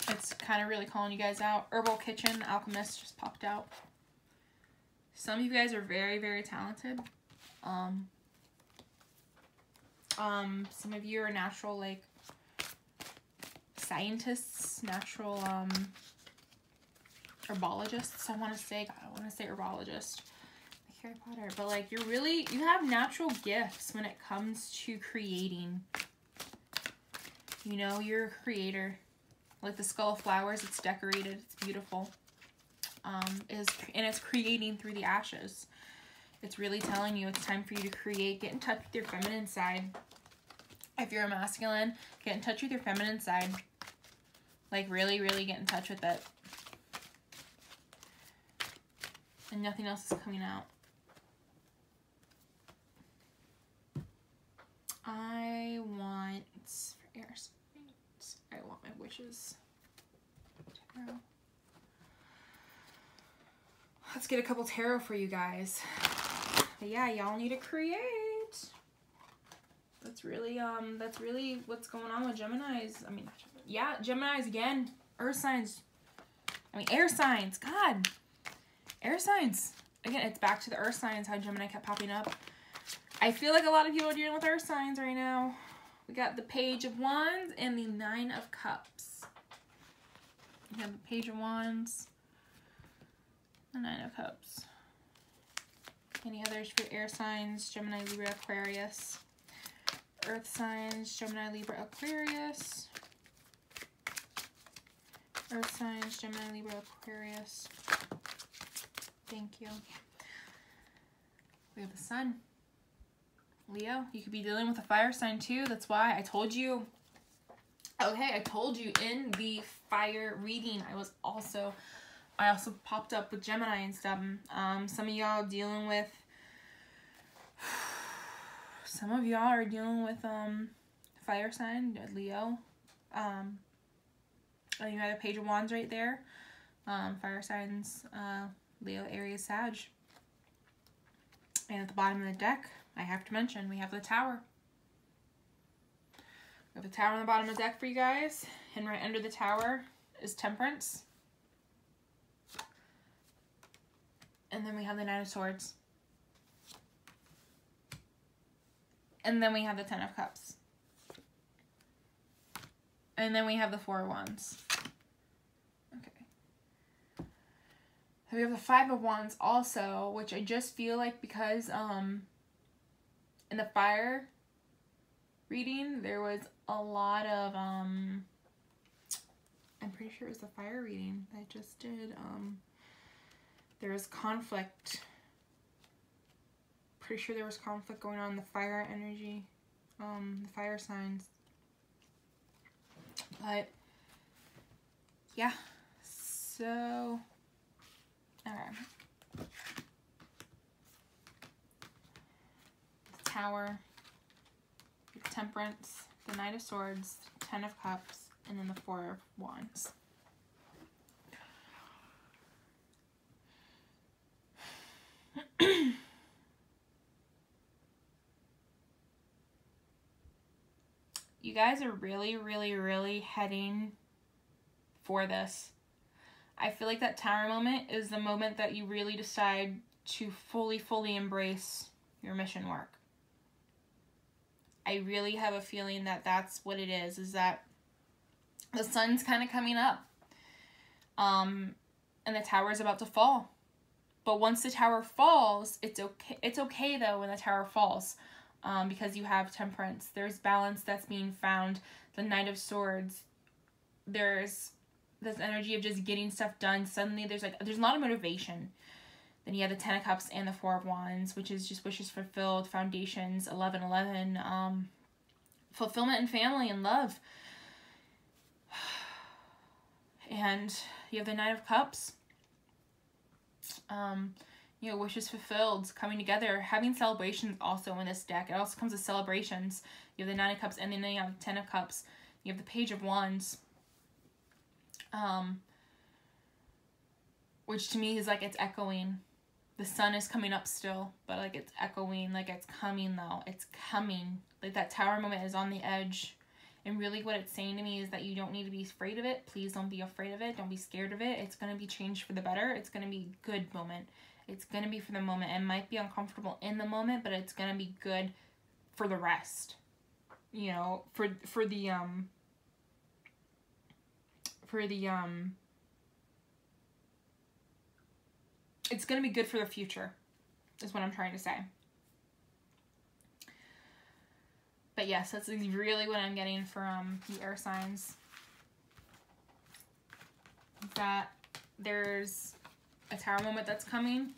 It's kind of really calling you guys out. Herbal kitchen, alchemist just popped out. Some of you guys are very, very talented. Some of you are natural, like, scientists, natural, herbologists, I want to say herbologist, like Harry Potter, but like you have natural gifts when it comes to creating. You know, you're a creator. Like the skull of flowers, it's decorated, it's beautiful. And it's creating through the ashes. It's really telling you it's time for you to create. Get in touch with your feminine side. If you're a masculine, get in touch with your feminine side. Like really, really get in touch with it. And nothing else is coming out. I want, for air signs, I want my wishes. Tarot. Let's get a couple tarot for you guys. But yeah, y'all need to create. That's really what's going on with Geminis. I mean, yeah, Geminis again. Earth signs. I mean, air signs. God. Air signs. Again, it's back to the earth signs, how Gemini kept popping up. I feel like a lot of people are dealing with earth signs right now. We got the Page of Wands and the Nine of Cups. We have the Page of Wands, the Nine of Cups. Any others for air signs? Gemini, Libra, Aquarius. Earth signs, Gemini, Libra, Aquarius. Earth signs, Gemini, Libra, Aquarius. Thank you. We have the Sun. Leo, you could be dealing with a fire sign too. That's why I told you. Okay, I told you in the fire reading, I also popped up with Gemini and stuff. Some of y'all dealing with, some of y'all are dealing with fire sign, Leo. You have a Page of Wands right there. Fire signs, Leo, Aries, Sag. And at the bottom of the deck, I have to mention, we have the Tower. We have the Tower on the bottom of the deck for you guys. And right under the Tower is Temperance. And then we have the Nine of Swords. And then we have the Ten of Cups. And then we have the Four of Wands. Okay. And we have the Five of Wands also, which I just feel like because in the fire reading, there was a lot of, I'm pretty sure it was the fire reading that I just did. There was conflict. Pretty sure there was conflict going on in the fire energy, the fire signs. But yeah, so okay. The Tower, the Temperance, the Knight of Swords, Ten of Cups, and then the Four of Wands. You guys are really, really, really heading for this. I feel like that Tower moment is the moment that you really decide to fully embrace your mission work. I really have a feeling that that's what it is that the sun's kind of coming up. And the Tower is about to fall. But once the tower falls, it's okay though when the tower falls, because you have temperance. There's balance that's being found. The Knight of Swords, there's this energy of just getting stuff done. Suddenly there's a lot of motivation. Then you have the Ten of Cups and the Four of Wands, which is just wishes fulfilled, foundations, 11-11, fulfillment in family and love. And you have the Knight of Cups, you know, wishes fulfilled, coming together, having celebrations also in this deck. It also comes with celebrations. You have the Nine of Cups, and then you have the Ten of Cups. You have the Page of Wands, which to me is like it's echoing. The sun is coming up still, but like it's echoing, like it's coming though. It's coming. Like that tower moment is on the edge. And really what it's saying to me is that you don't need to be afraid of it. Please don't be afraid of it. Don't be scared of it. It's going to be changed for the better. It's going to be a good moment. It's going to be for the moment. It might be uncomfortable in the moment, but it's going to be good for the rest. You know, it's going to be good for the future, is what I'm trying to say. But yes, that's really what I'm getting from the air signs. That there's a tower moment that's coming,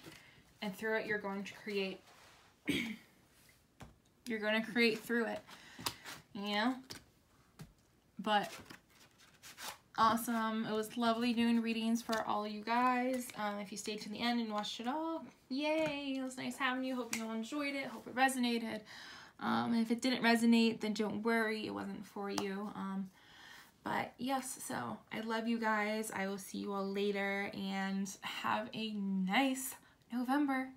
and through it you're going to create. You're going to create through it, you know? But awesome. It was lovely doing readings for all you guys. If you stayed to the end and watched it all, yay. It was nice having you. Hope you all enjoyed it. Hope it resonated. And if it didn't resonate, then don't worry, it wasn't for you. But yes, so I love you guys. I will see you all later, and have a nice November.